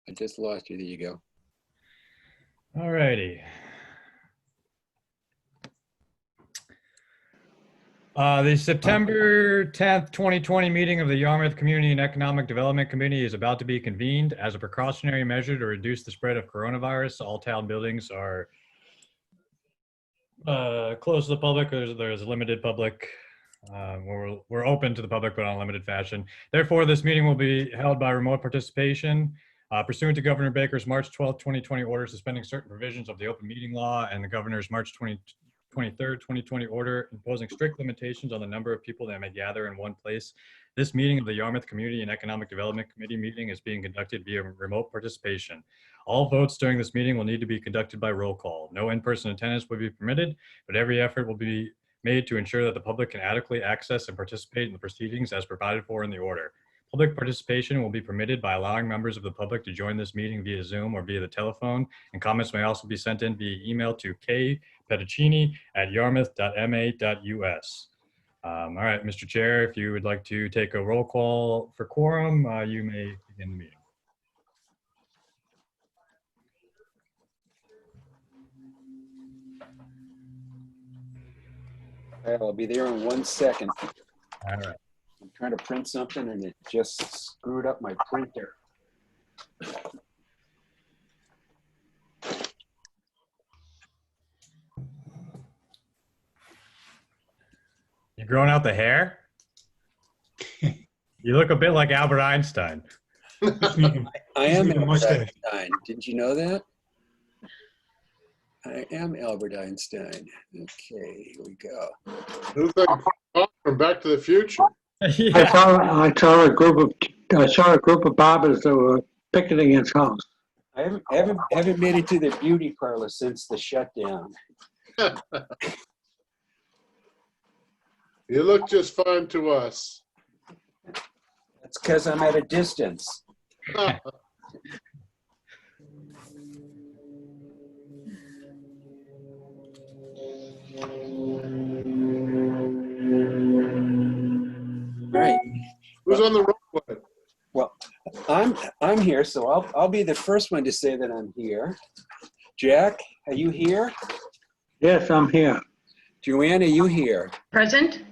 I just lost you. There you go. All righty. The September 10th, 2020 meeting of the Yarmouth Community and Economic Development Committee is about to be convened. As a precautionary measure to reduce the spread of coronavirus, all town buildings are closed to the public. There's limited public. We're open to the public, but on a limited fashion. Therefore, this meeting will be held by remote participation. Pursuant to Governor Baker's March 12, 2020 order suspending certain provisions of the open meeting law and the Governor's March 23rd, 2020 order imposing strict limitations on the number of people that may gather in one place, this meeting of the Yarmouth Community and Economic Development Committee meeting is being conducted via remote participation. All votes during this meeting will need to be conducted by roll call. No in-person attendance will be permitted, but every effort will be made to ensure that the public can adequately access and participate in the proceedings as provided for in the order. Public participation will be permitted by allowing members of the public to join this meeting via Zoom or via the telephone, and comments may also be sent in via email to kpetticini@yarmouth.ma.us. All right, Mr. Chair, if you would like to take a roll call for quorum, you may begin the meeting. I'll be there in 1 second. All right. I'm trying to print something and it just screwed up my printer. You growing out the hair? You look a bit like Albert Einstein. I am Albert Einstein. Didn't you know that? I am Albert Einstein. Okay, here we go. Who's that from Back to the Future? Yeah. I saw a group of barbers that were picketing his house. I haven't made it to the beauty parlor since the shutdown. You look just fine to us. That's because I'm at a distance. Right. Who's on the road? Well, I'm here, so I'll be the first one to say that I'm here. Jack, are you here? Yes, I'm here. Joanne, are you here? Present.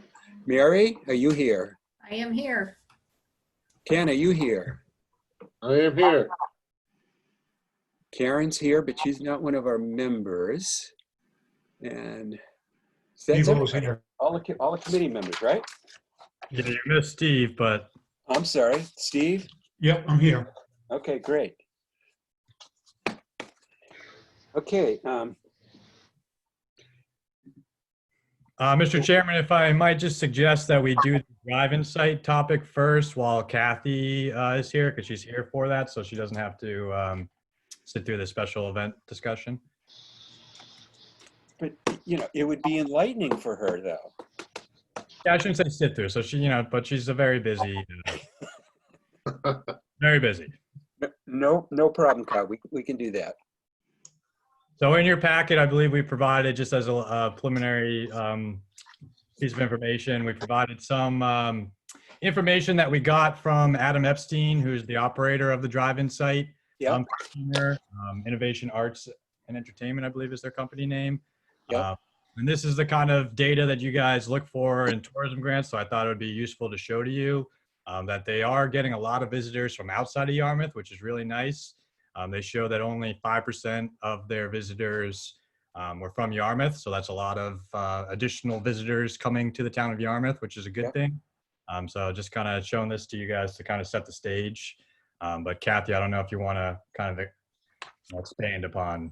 Mary, are you here? I am here. Ken, are you here? I am here. Karen's here, but she's not one of our members. And Steve was here. all the committee members, right? Yeah, you missed Steve, but I'm sorry, Steve? Yep, I'm here. Okay, great. Okay, Mr. Chairman, if I might just suggest that we do the drive-in site topic first while Kathy is here, because she's here for that, so she doesn't have to sit through the special event discussion. but you know, it would be enlightening for her though. Yeah, I shouldn't say sit through. So she, but she's a very busy, very busy. No problem, Kyle. We can do that. So in your packet, I believe we provided, just as a preliminary piece of information, we provided some information that we got from Adam Epstein, who's the operator of the drive-in site. Yeah. Innovation Arts and Entertainment, I believe is their company name. Yep. And this is the kind of data that you guys look for in tourism grants. So I thought it would be useful to show to you that they are getting a lot of visitors from outside of Yarmouth, which is really nice. They show that only 5% of their visitors were from Yarmouth. So that's a lot of additional visitors coming to the town of Yarmouth, which is a good thing. So just kind of showing this to you guys to kind of set the stage. But Kathy, I don't know if you want to kind of expand upon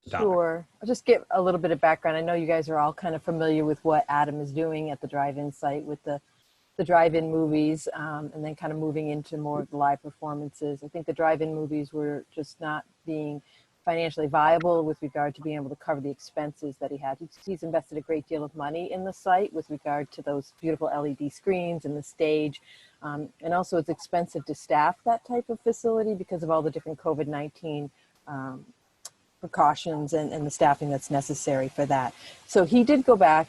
the topic. Sure. I'll just give a little bit of background. I know you guys are all kind of familiar with what Adam is doing at the drive-in site with the drive-in movies, and then kind of moving into more of the live performances. I think the drive-in movies were just not being financially viable with regard to being able to cover the expenses that he had. He's invested a great deal of money in the site with regard to those beautiful LED screens and the stage. And also it's expensive to staff that type of facility because of all the different COVID-19 precautions and the staffing that's necessary for that. So he did go back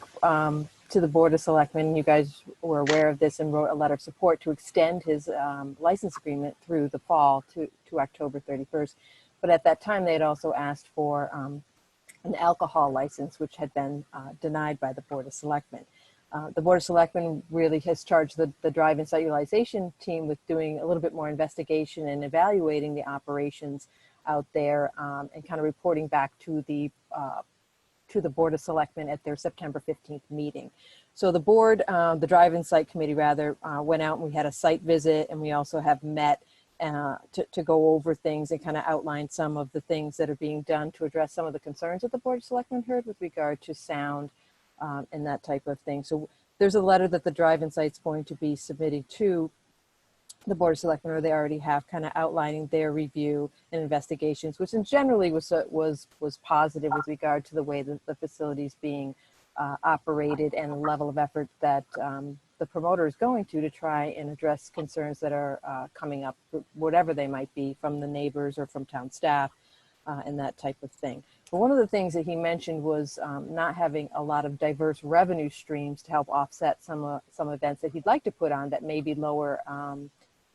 to the Board of Selectmen. You guys were aware of this and wrote a letter of support to extend his license agreement through the fall to October 31st. But at that time, they had also asked for an alcohol license, which had been denied by the Board of Selectmen. The Board of Selectmen really has charged the drive-in site utilization team with doing a little bit more investigation and evaluating the operations out there, and kind of reporting back to the Board of Selectmen at their September 15th meeting. So the board, the drive-in site committee rather, went out and we had a site visit, and we also have met to go over things and kind of outline some of the things that are being done to address some of the concerns that the Board of Selectmen heard with regard to sound and that type of thing. So there's a letter that the drive-in site's going to be submitting to the Board of Selectmen, or they already have, kind of outlining their review and investigations, which in generally was positive with regard to the way that the facility is being operated and the level of effort that the promoter is going to try and address concerns that are coming up, whatever they might be, from the neighbors or from town staff and that type of thing. But one of the things that he mentioned was not having a lot of diverse revenue streams to help offset some events that he'd like to put on that may be lower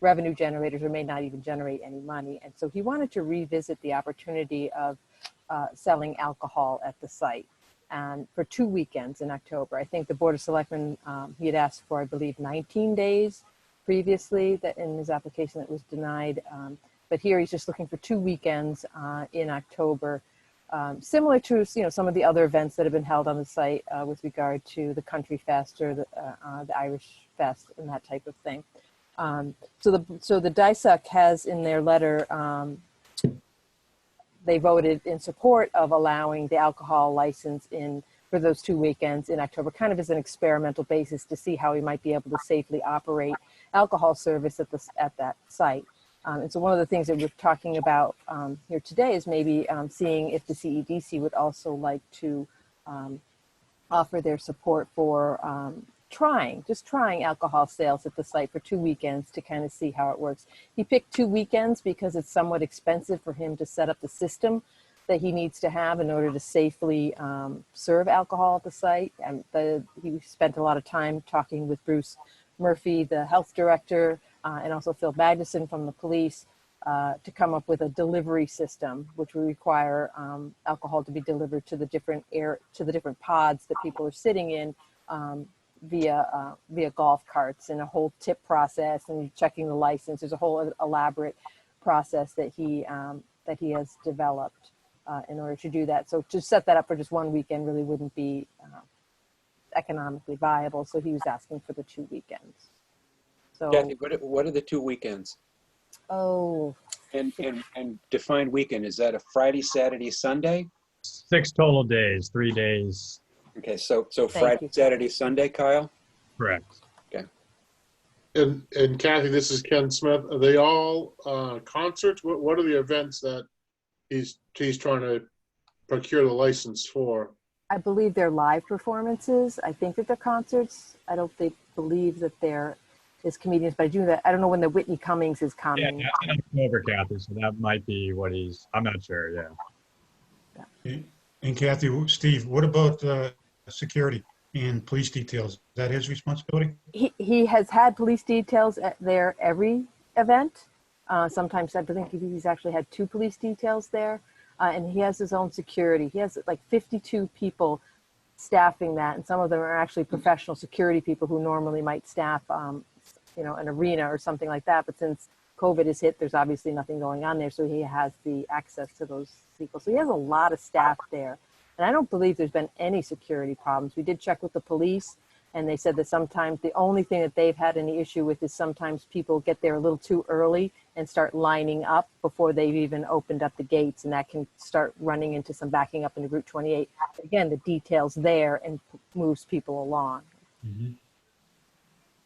revenue generators or may not even generate any money. And so he wanted to revisit the opportunity of selling alcohol at the site for 2 weekends in October. I think the Board of Selectmen, he had asked for, I believe, 19 days previously that in his application that was denied. But here he's just looking for 2 weekends in October, similar to some of the other events that have been held on the site with regard to the Country Fest or the Irish Fest and that type of thing. So the DISUC has in their letter, they voted in support of allowing the alcohol license for those 2 weekends in October, kind of as an experimental basis to see how we might be able to safely operate alcohol service at that site. And so one of the things that we're talking about here today is maybe seeing if the CEDC would also like to offer their support for just trying alcohol sales at the site for 2 weekends to kind of see how it works. He picked 2 weekends because it's somewhat expensive for him to set up the system that he needs to have in order to safely serve alcohol at the site. And he spent a lot of time talking with Bruce Murphy, the health director, and also Phil Magnuson from the police to come up with a delivery system, which would require alcohol to be delivered to the different pods that people are sitting in via golf carts, and a whole tip process and checking the license. There's a whole elaborate process that he has developed in order to do that. So to set that up for just 1 weekend really wouldn't be economically viable. So he was asking for the 2 weekends. So Kathy, what are the 2 weekends? oh, And define weekend, is that a Friday, Saturday, Sunday? 6 total days, 3 days. Okay, so Thank Friday, you. Saturday, Sunday, Kyle? Correct. And Kathy, this is Ken Smith. Are they all concerts? What are the events that he's trying to procure the license for? I believe they're live performances. I think that they're concerts. I don't believe that they're his comedians, but I don't know when the Whitney Cummings is Yeah, coming. that's in October, Kathy, so that might be what I'm not sure, yeah. And Kathy, Steve, what about security and police details? Is that his responsibility? He has had police details there every event. Sometimes I think he's actually had 2 police details there, and he has his own security. He has like 52 people staffing that, and some of them are actually professional security people who normally might staff an arena or something like that. But since COVID has hit, there's obviously nothing going on there, so he has the access to those people. So he has a lot of staff there, and I don't believe there's been any security problems. We did check with the police, and they said that sometimes the only thing that they've had any issue with is sometimes people get there a little too early and start lining up before they've even opened up the gates, and that can start running into some backing up into Route 28. Again, the detail's there and moves people along. Mm-hmm.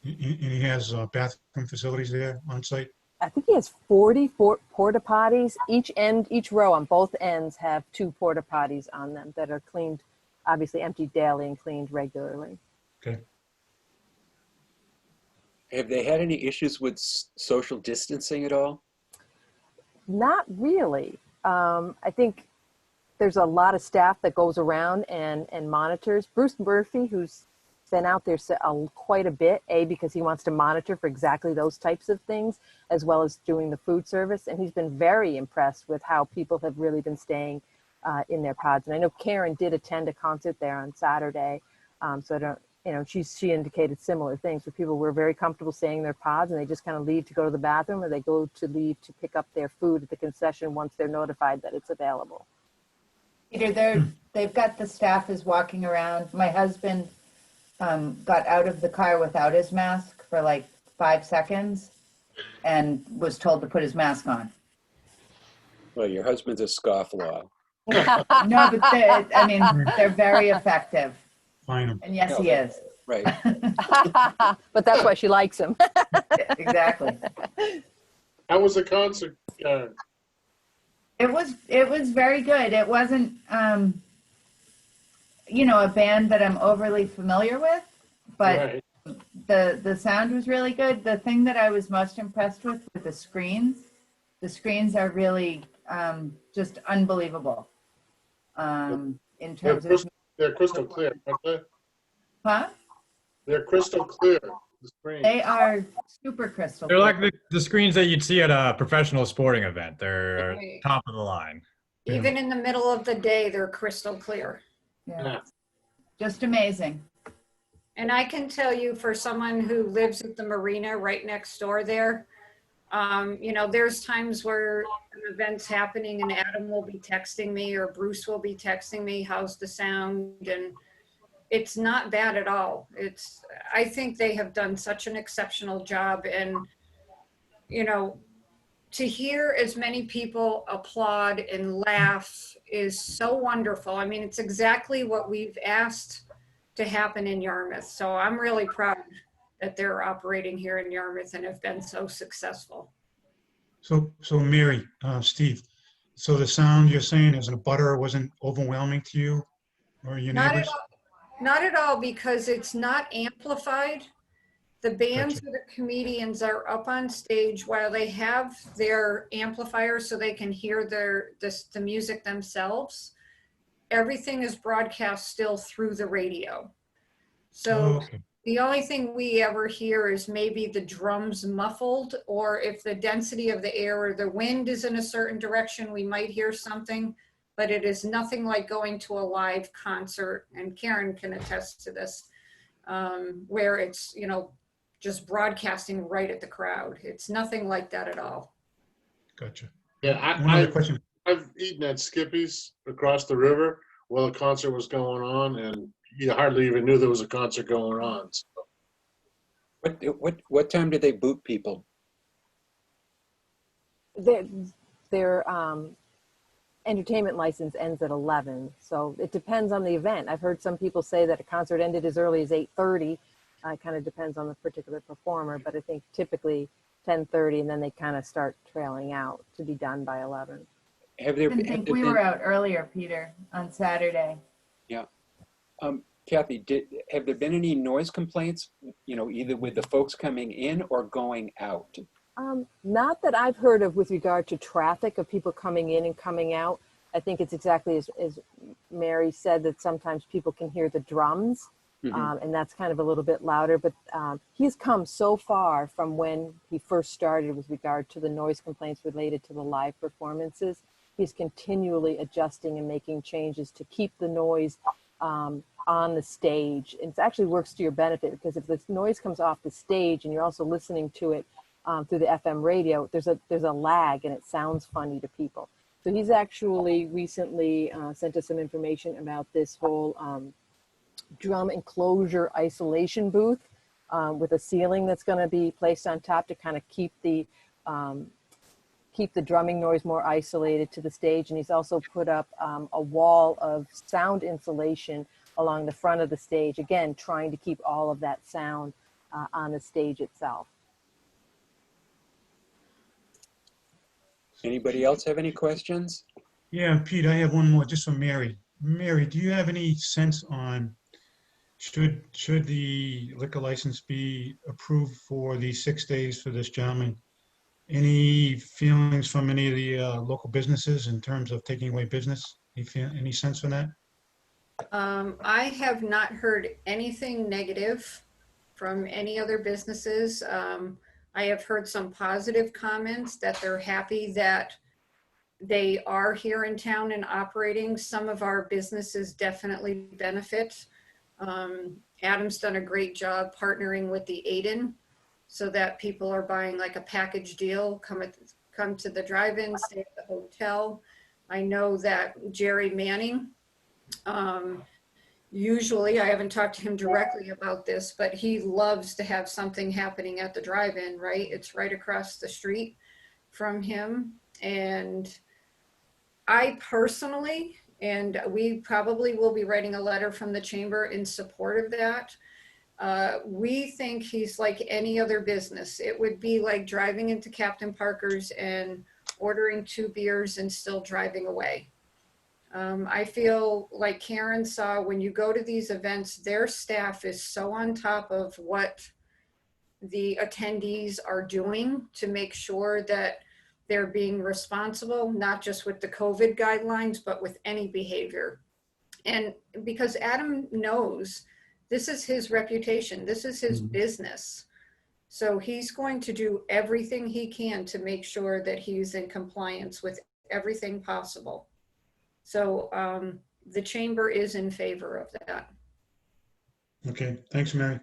And he has bathroom facilities there on site? I think he has 40 porta potties. Each row on both ends have 2 porta potties on them that are cleaned, obviously emptied daily and cleaned regularly. Okay. Have they had any issues with social distancing at all? Not really. I think there's a lot of staff that goes around and monitors. Bruce Murphy, who's been out there quite a bit, because he wants to monitor for exactly those types of things, as well as doing the food service. And he's been very impressed with how people have really been staying in their pods. And I know Karen did attend a concert there on Saturday. So I don't, she indicated similar things, where people were very comfortable staying in their pods, and they just kind of leave to go to the bathroom, or they leave to pick up their food at the concession once they're notified that it's available. Peter, they've got the staff is walking around. My husband got out of the car without his mask for like 5 seconds and was told to put his mask on. Well, your husband's a scofflaw. No, but they're very effective. Fine 'em. And yes, he is. Right. But that's why she likes him. Exactly. How was the concert, Karen? It was very good. It wasn't, a band that I'm overly familiar with, but Right. the sound was really good. The thing that I was most impressed with were the screens. The screens are really just unbelievable. In terms of, They're crystal clear, aren't they? huh? They're crystal clear, the screen. They are super crystal. They're clear. like the screens that you'd see at a professional sporting event. They're Right. top of the line. Even in the middle of the day, they're crystal clear. Yeah. Just amazing. And I can tell you, for someone who lives at the marina right next door there, there's times where an event's happening and Adam will be texting me or Bruce will be texting me, how's the sound? And it's not bad at all. I think they have done such an exceptional job. And, to hear as many people applaud and laugh is so wonderful. I mean, it's exactly what we've asked to happen in Yarmouth. So I'm really proud that they're operating here in Yarmouth and have been so successful. So Mary, Steve, so the sound you're saying as a butter wasn't overwhelming to you or your Not neighbors? Not at all, because it's not amplified. The bands Gotcha. or the comedians are up on stage while they have their amplifiers so they can hear the music themselves. Everything is broadcast still through the radio. So Oh, okay. the only thing we ever hear is maybe the drums muffled, or if the density of the air or the wind is in a certain direction, we might hear something, but it is nothing like going to a live concert. And Karen can attest to this, where it's, just broadcasting right at the crowd. It's nothing like that at all. Gotcha. Yeah, One other question. I've eaten at Skippy's across the river while a concert was going on, and you hardly even knew there was a concert going on. So, What time did they boot people? Their entertainment license ends at 11, so it depends on the event. I've heard some people say that a concert ended as early as 8:30. It kind of depends on the particular performer, but I think typically 10:30, and then they kind of start trailing out to be done by 11. I didn't think we were out earlier, Peter, on Saturday. Kathy, have there been any noise complaints, either with the folks coming in or going out? Not that I've heard of with regard to traffic of people coming in and coming out. I think it's exactly as Mary said, that sometimes people can hear the drums. And that's kind of a little bit louder, but he's come so far from when he first started with regard to the noise complaints related to the live performances. He's continually adjusting and making changes to keep the noise on the stage. It actually works to your benefit, because if the noise comes off the stage and you're also listening to it through the FM radio, there's a lag and it sounds funny to people. So he's actually recently sent us some information about this whole drum enclosure isolation booth with a ceiling that's going to be placed on top to kind of keep the drumming noise more isolated to the stage. And he's also put up a wall of sound insulation along the front of the stage, again trying to keep all of that sound on the stage itself. Anybody else have any questions? Yeah, Pete, I have one more just for Mary. Mary, do you have any sense on should the liquor license be approved for the 6 days for this gentleman? Any feelings from any of the local businesses in terms of taking away business? Any sense on that? I have not heard anything negative from any other businesses. I have heard some positive comments that they're happy that they are here in town and operating. Some of our businesses definitely benefit. Adam's done a great job partnering with the Aiden so that people are buying like a package deal, come to the drive-in, stay at the hotel. I know that Jerry Manning, usually, I haven't talked to him directly about this, but he loves to have something happening at the drive-in, right? It's right across the street from him. And I personally, and we probably will be writing a letter from the chamber in support of that. We think he's like any other business. It would be like driving into Captain Parker's and ordering 2 beers and still driving away. I feel like Karen saw, when you go to these events, their staff is so on top of what the attendees are doing to make sure that they're being responsible, not just with the COVID guidelines, but with any behavior. And because Adam knows this is his reputation, this is his business. So he's going to do everything he can to make sure that he's in compliance with everything possible. So the chamber is in favor of that. Okay, thanks, Mary.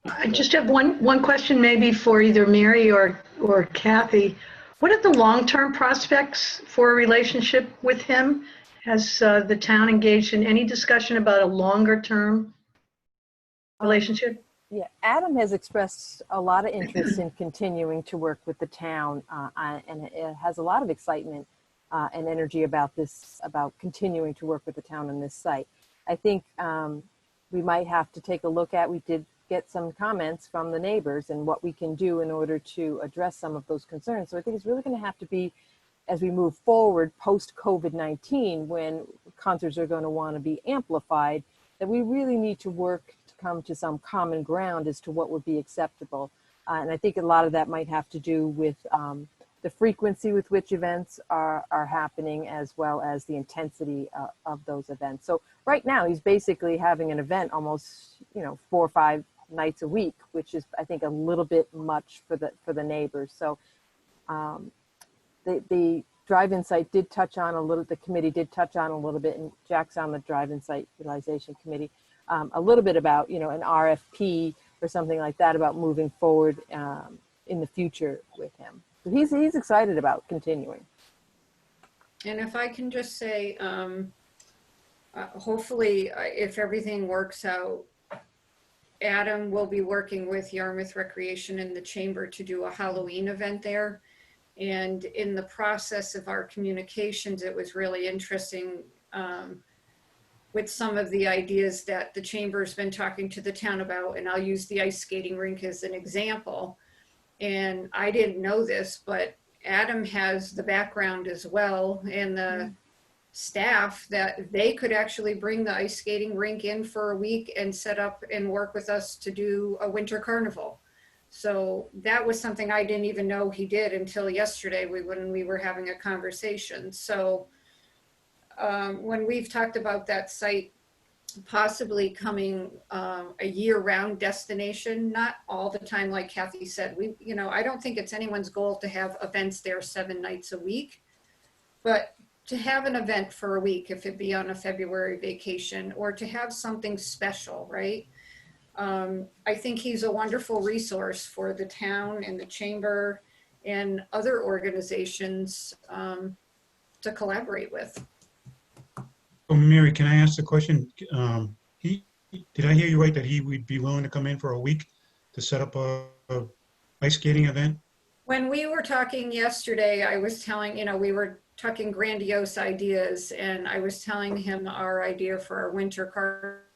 I just have one question maybe for either Mary or Kathy. What are the long-term prospects for a relationship with him? Has the town engaged in any discussion about a longer-term relationship? Yeah, Adam has expressed a lot of interest in continuing to work with the town, and it has a lot of excitement and energy about this, about continuing to work with the town on this site. I think we might have to take a look at, we did get some comments from the neighbors and what we can do in order to address some of those concerns. So I think it's really going to have to be, as we move forward post COVID-19, when concerts are going to want to be amplified, that we really need to work to come to some common ground as to what would be acceptable. And I think a lot of that might have to do with the frequency with which events are happening, as well as the intensity of those events. So right now he's basically having an event almost, 4 or 5 nights a week, which is, I think, a little bit much for the neighbors. So the drive-in site did touch on a little, the committee did touch on a little bit, and Jack's on the drive-in site utilization committee, a little bit about, an RFP or something like that, about moving forward in the future with him. So he's excited about continuing. And if I can just say, hopefully, if everything works out, Adam will be working with Yarmouth Recreation and the Chamber to do a Halloween event there. And in the process of our communications, it was really interesting with some of the ideas that the Chamber's been talking to the town about. And I'll use the ice skating rink as an example. And I didn't know this, but Adam has the background as well, and the staff, that they could actually bring the ice skating rink in for a week and set up and work with us to do a winter carnival. So that was something I didn't even know he did until yesterday when we were having a conversation. So when we've talked about that site possibly coming a year-round destination, not all the time, like Kathy said, I don't think it's anyone's goal to have events there 7 nights a week, but to have an event for a week, if it be on a February vacation, or to have something special, right? I think he's a wonderful resource for the town and the chamber and other organizations to collaborate with. Oh, Mary, can I ask the question? Did I hear you right that he would be willing to come in for a week to set up a ice skating event? When we were talking yesterday, I was telling, we were talking grandiose ideas, and I was telling him our idea for our winter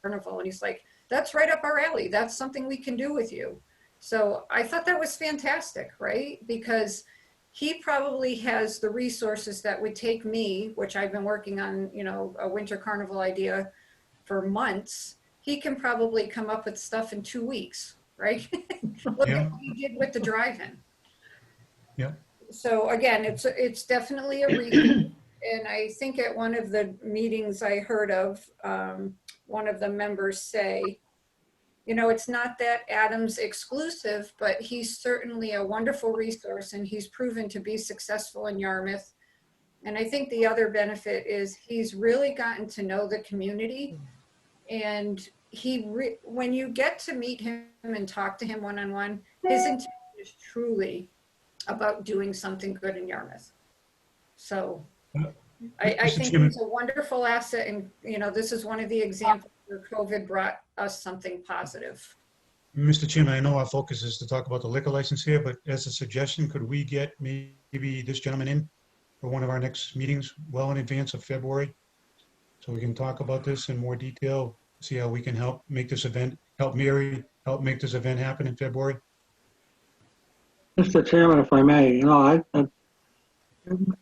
carnival, and he's like, that's right up our alley. That's something we can do with you. So I thought that was fantastic, right? Because he probably has the resources that would take me, which I've been working on, a winter carnival idea for months. He can probably come up with stuff in 2 weeks, right? Look at what he did with the drive-in. Yeah. So again, it's definitely a reason. And I think at one of the meetings I heard of, one of the members say, you know, it's not that Adam's exclusive, but he's certainly a wonderful resource and he's proven to be successful in Yarmouth. And I think the other benefit is he's really gotten to know the community. And when you get to meet him and talk to him one-on-one, his intent is truly about doing something good in Yarmouth. So I Mr. think Chairman. he's a wonderful asset, and you know, this is one of the examples where COVID brought us something positive. Mr. Chairman, I know our focus is to talk about the liquor license here, but as a suggestion, could we get maybe this gentleman in for one of our next meetings well in advance of February? So we can talk about this in more detail, see how we can help make this event, help Mary, help make this event happen in February. Mr. Chairman, if I may,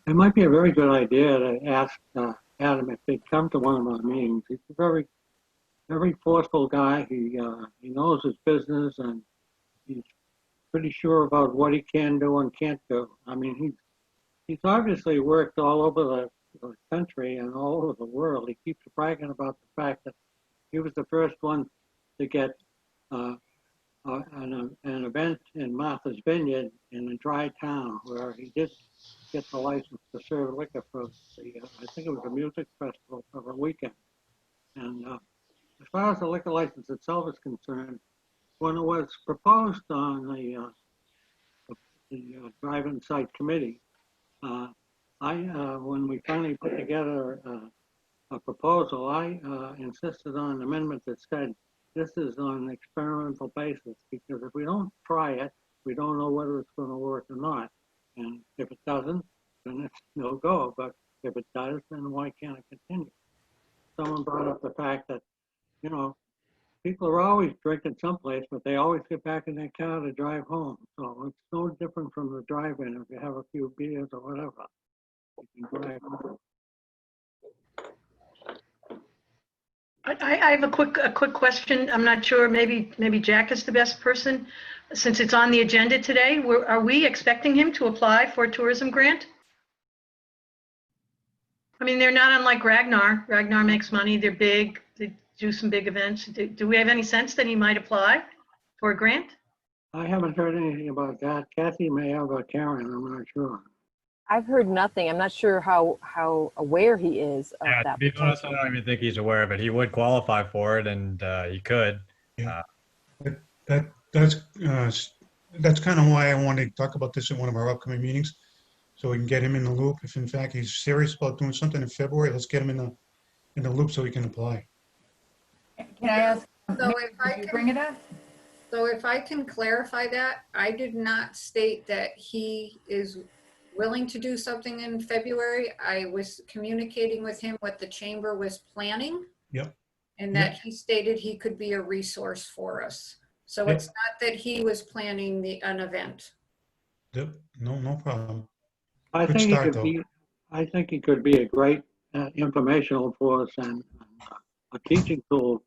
it might be a very good idea to ask Adam if he'd come to one of our meetings. He's a very, very forceful guy. He knows his business and he's pretty sure about what he can do and can't do. I mean, he's obviously worked all over the country and all over the world. He keeps bragging about the fact that he was the first one to get an event in Martha's Vineyard in a dry town where he did get the license to serve liquor for I think it was a music festival for a weekend. And as far as the liquor license itself is concerned, when it was proposed on the drive-in site committee, when we finally put together a proposal, I insisted on an amendment that said this is on an experimental basis, because if we don't try it, we don't know whether it's going to work or not. And if it doesn't, then it's no go. But if it does, then why can't it continue? Someone brought up the fact that, you know, people are always drinking someplace, but they always get back in their car to drive home. So it's no different from the drive-in. If you have a few beers or whatever, you can drive home. I have a quick question. I'm not sure, maybe Jack is the best person. Since it's on the agenda today, are we expecting him to apply for a tourism grant? I mean, they're not unlike Ragnar. Ragnar makes money, they're big, they do some big events. Do we have any sense that he might apply for a grant? I haven't heard anything about that. Kathy may have a Karen, I'm not sure. I've heard nothing. I'm not sure how aware he is of Yeah, to that be honest, I potential. don't even think he's aware of it. He would qualify for it, and he could. That's kind of why I wanted to talk about this in one of our upcoming meetings, so we can get him in the loop. If in fact he's serious about doing something in February, let's get him in the loop so he can apply. Can I ask, So if I did you can- bring it up? So if I can clarify that, I did not state that he is willing to do something in February. I was communicating with him what the chamber was planning. Yep. And that he stated he could be a resource for us. So Yep. it's not that he was planning an event. Yep. No problem. I Good think start, though. I think he could be a great informational for us and a teaching tool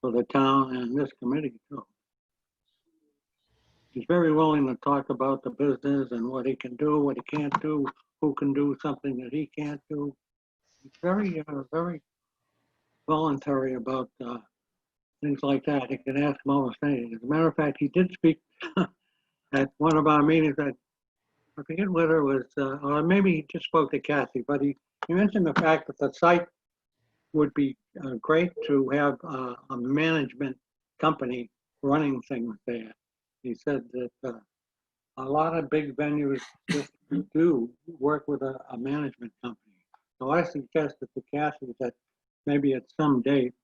for the town and this committee too. He's very willing to talk about the business and what he can do, what he can't do, who can do something that he can't do. He's very voluntary about things like that. You can ask him almost anything. As a matter of fact, he did speak at one of our meetings. I forget whether it was, or maybe he just spoke to Kathy, but he mentioned the fact that the site would be great to have a management company running things there. He said that a lot of big venues just do work with a management company. So I suggested to Kathy that maybe at some date,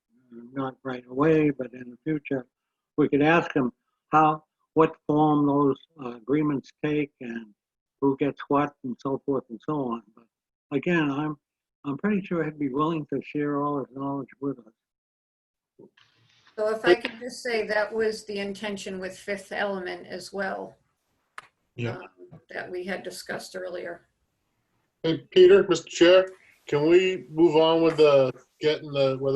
not right away, but in the future, we could ask him what form those agreements take and who gets what and so forth and so on. But again, I'm pretty sure he'd be willing to share all his knowledge with us. So if I could just say that was the intention with Fifth Element as well. Yeah. That we had discussed earlier. Hey, Peter, Mr. Chair, can we move on with whether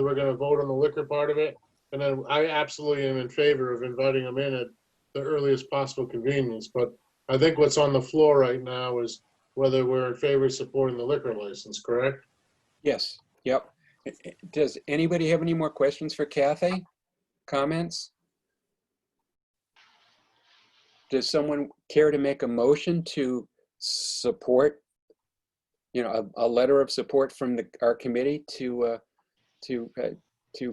we're gonna vote on the liquor part of it? And then I absolutely am in favor of inviting them in at the earliest possible convenience, but I think what's on the floor right now is whether we're in favor of supporting the liquor license, correct? Yes, yep. Does anybody have any more questions for Kathy? Comments? Does someone care to make a motion to support, a letter of support from our committee to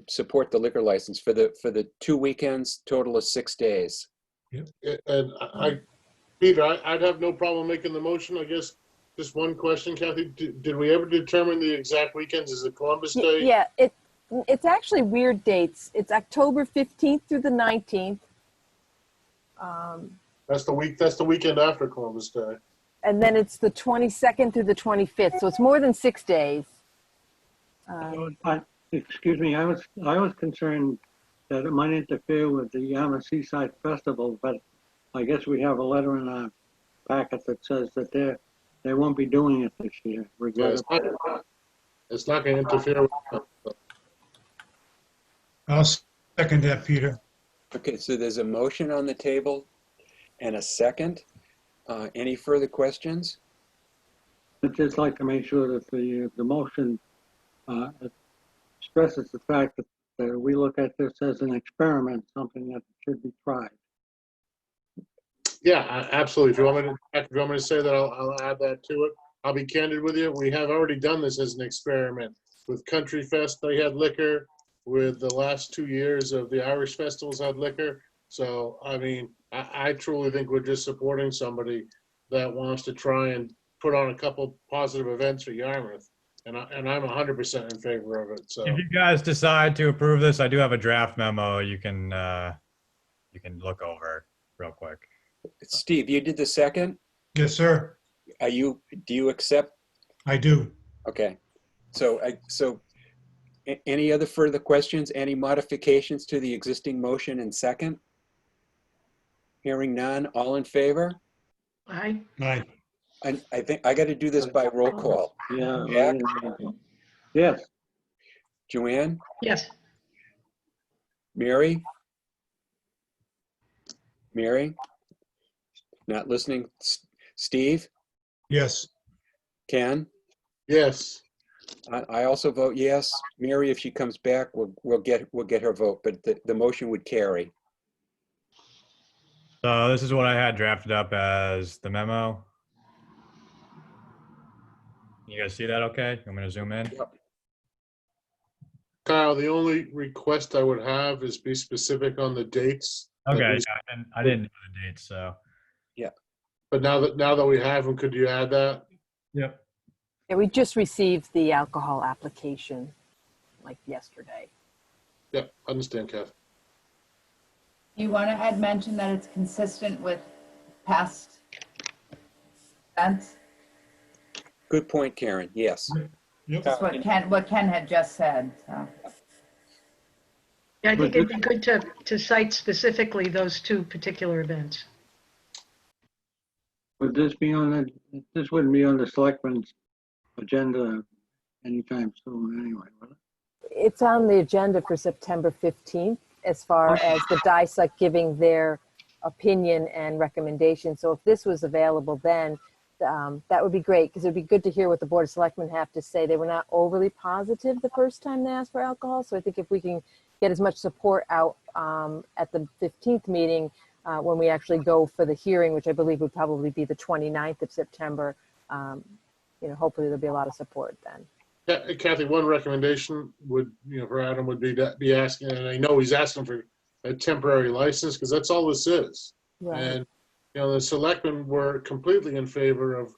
support the liquor license for the 2 weekends, total of 6 days? And Peter, I'd have no problem making the motion. I guess just one question, Kathy. Did we ever determine the exact weekends? Is it Columbus Day? Yeah, it's actually weird dates. It's October 15th through the 19th. That's the weekend after Columbus Day. And then it's the 22nd through the 25th. So it's more than 6 days. Excuse me, I was concerned that it might interfere with the Yarmouth Seaside Festival, but I guess we have a letter in our packet that says that they won't be doing it this year. Yeah, it's not going to interfere with. I'll second that, Peter. Okay, so there's a motion on the table and a second. Any further questions? I'd just like to make sure that the motion stresses the fact that we look at this as an experiment, something that should be tried. Yeah, absolutely. If you want me to say that, I'll add that to it. I'll be candid with you. We have already done this as an experiment. With Country Fest, they had liquor. With the last 2 years of the Irish festivals had liquor. So, I mean, I truly think we're just supporting somebody that wants to try and put on a couple positive events for Yarmouth. And I'm 100% in favor of it. So If you guys decide to approve this, I do have a draft memo you can look over real quick. Steve, you did the second? Yes, sir. Do you accept? I do. Okay. So any other further questions? Any modifications to the existing motion and second? Hearing none, all in favor? Aye. Aye. I think I got to do this by roll call. Yeah. Jack? Yes. Joanne? Yes. Mary? Mary? Not listening. Steve? Yes. Ken? yes, I also vote yes. Mary, if she comes back, we'll get her vote, but the motion would carry. So this is what I had drafted up as the memo. You guys see that okay? I'm going to zoom in. Kyle, the only request I would have is be specific on the dates. Okay, yeah, I didn't know the dates, so. But now that we have them, could you add that? Yep. Yeah, we just received the alcohol application like yesterday. Yeah, understand, Kath. You want to mention that it's consistent with past events? Good point, Karen. Yes. Yep. That's what Ken had just said, so. Yeah, I think it'd be good to cite specifically those 2 particular events. Would this this wouldn't be on the selectmen's agenda anytime soon anyway, would it? It's on the agenda for September 15th as far as the DISA giving their opinion and recommendation. So if this was available then, that would be great because it would be good to hear what the Board of Selectmen have to say. They were not overly positive the first time they asked for alcohol. So I think if we can get as much support out at the 15th meeting when we actually go for the hearing, which I believe would probably be the 29th of September, hopefully there'll be a lot of support then. Yeah, Kathy, one recommendation would, for Adam would be asking, and I know he's asking for a temporary license because that's all this is. Right. And, the selectmen were completely in favor of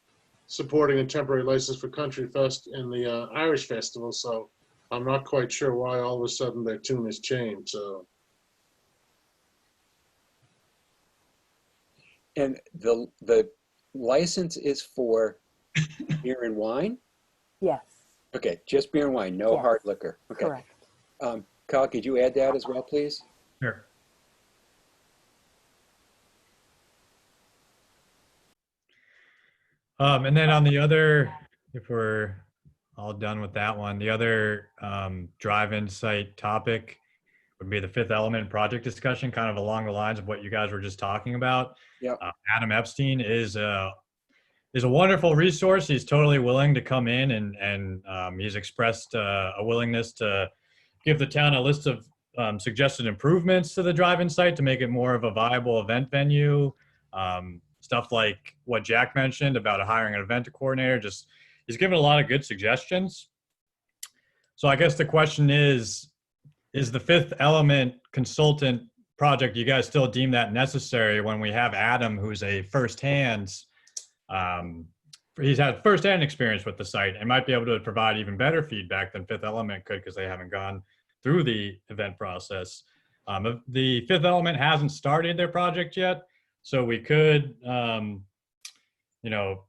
supporting a temporary license for Country Fest and the Irish Festival. So I'm not quite sure why all of a sudden their tune has changed. So. And the license is for beer and wine? Yes, Okay, just beer and wine, no Yes. hard liquor. Okay. correct. Kyle, could you add that as well, please? Sure. And then on the other, if we're all done with that one, the other drive-in site topic would be the Fifth Element project discussion, kind of along the lines of what you guys were just talking about. Yep. Adam Epstein is is a wonderful resource. He's totally willing to come in and he's expressed a willingness to give the town a list of suggested improvements to the drive-in site to make it more of a viable event venue. Stuff like what Jack mentioned about hiring an event coordinator. Just he's given a lot of good suggestions. So I guess the question is the Fifth Element consultant project, you guys still deem that necessary when we have Adam, who's a firsthand, he's had firsthand experience with the site and might be able to provide even better feedback than Fifth Element could because they haven't gone through the event process. The Fifth Element hasn't started their project yet, so we could,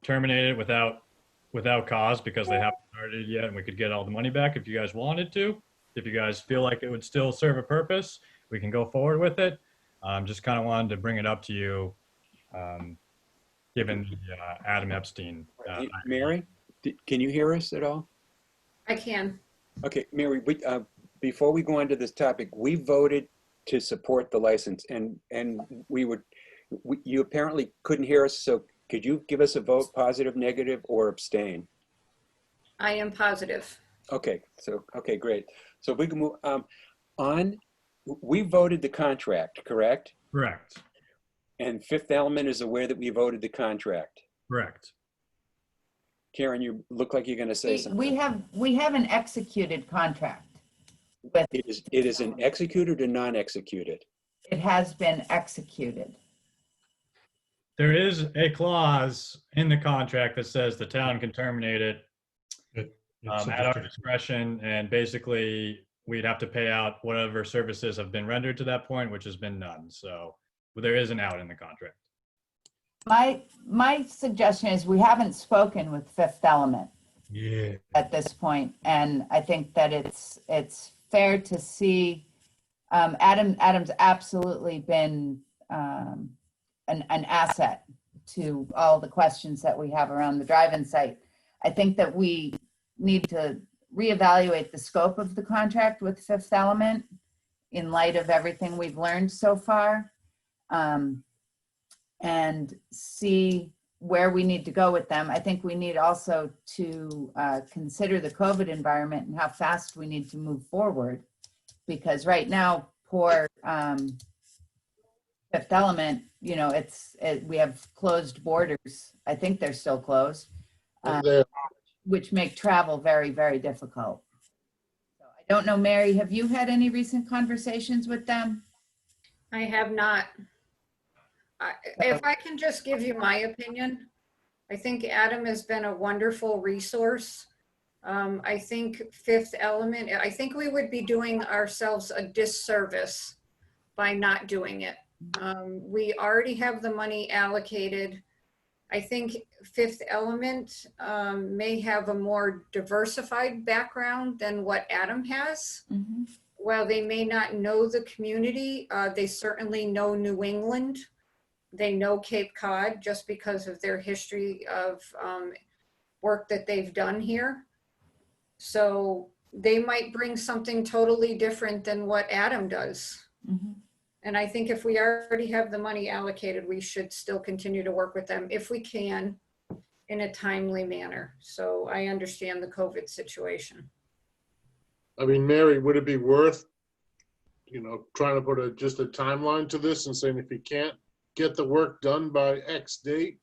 terminate it without cause because they haven't started yet, and we could get all the money back if you guys wanted to. If you guys feel like it would still serve a purpose, we can go forward with it. Just kind of wanted to bring it up to you, given the Adam Epstein. Mary, can you hear us at all? I can. Okay, Mary, before we go on to this topic, we voted to support the license, and you apparently couldn't hear us, so could you give us a vote, positive, negative, or abstain? I am positive. Okay, great. So we can move on. We voted the contract, correct? Correct. And Fifth Element is aware that we voted the contract. Correct. Karen, you look like you're going to say something. We have an executed contract. With It is an executed or non-executed? It has been executed. There is a clause in the contract that says the town can terminate it at our discretion, and basically we'd have to pay out whatever services have been rendered to that point, which has been none. So there is an out in the contract. My suggestion is we haven't spoken with Fifth Element Yeah. at this point, and I think that it's fair to see Adam's absolutely been an asset to all the questions that we have around the drive-in site. I think that we need to reevaluate the scope of the contract with Fifth Element in light of everything we've learned so far, and see where we need to go with them. I think we need also to consider the COVID environment and how fast we need to move forward, because right now, poor Fifth Element, we have closed borders. I think they're still closed, which make travel very, very difficult. So I don't know, Mary, have you had any recent conversations with them? I have not. If I can just give you my opinion, I think Adam has been a wonderful resource. I think Fifth Element, I think we would be doing ourselves a disservice by not doing it. We already have the money allocated. I think Fifth Element may have a more diversified background than what Adam has. Mm-hmm. While they may not know the community, they certainly know New England. They know Cape Cod just because of their history of work that they've done here. So they might bring something totally different than what Adam does. Mm-hmm. And I think if we already have the money allocated, we should still continue to work with them if we can in a timely manner. So I understand the COVID situation. I mean, Mary, would it be worth, trying to put just a timeline to this and saying if you can't get the work done by X date,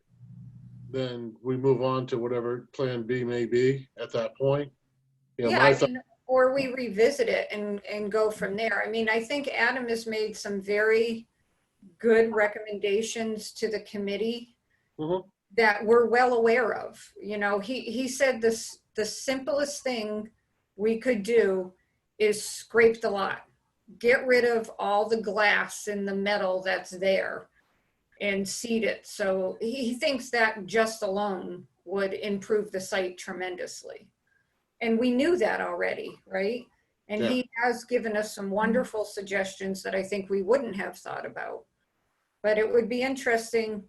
then we move on to whatever plan B may be at that point? Or we revisit it and go from there. I mean, I think Adam has made some very good recommendations to the committee that we're well aware of. He said the simplest thing we could do is scrape the lot, get rid of all the glass and the metal that's there and seed it. So he thinks that just alone would improve the site tremendously. And we knew that already, right? And Yeah. He has given us some wonderful suggestions that I think we wouldn't have thought about. But it would be interesting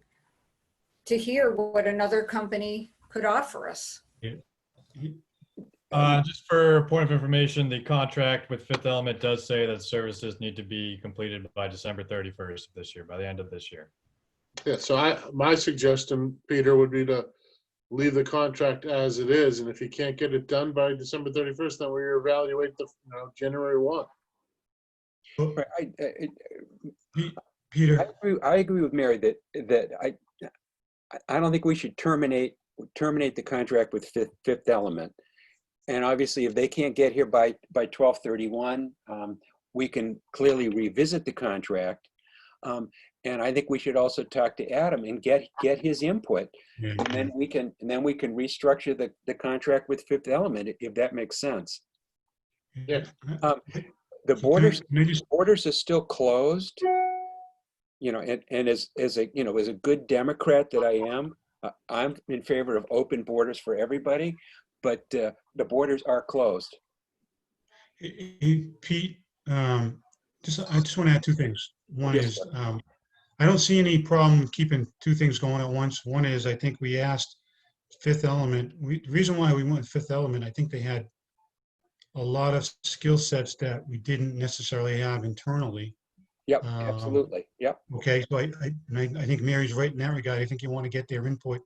to hear what another company could offer us. Just for point of information, the contract with Fifth Element does say that services need to be completed by December 31st of this year, by the end of this year. Yeah, so my suggestion, Peter, would be to leave the contract as it is. And if you can't get it done by December 31st, then we evaluate the, January 1. Right, Peter, I agree with Mary that I don't think we should terminate the contract with Fifth Element. And obviously, if they can't get here by 12/31, we can clearly revisit the contract. And I think we should also talk to Adam and get his input, yeah, and then we can restructure the contract with Fifth Element if that makes sense. Yeah. The So borders can I just- borders are still closed. And as a good Democrat that I am, I'm in favor of open borders for everybody, but the borders are closed. Hey, Pete, I just want to add two things. One Yes, is, sir. I don't see any problem keeping two things going at once. One is, I think we asked Fifth Element, the reason why we went Fifth Element, I think they had a lot of skill sets that we didn't necessarily have internally. Yep, absolutely. Yep. Okay, so I think Mary's right in that regard. I think you want to get their input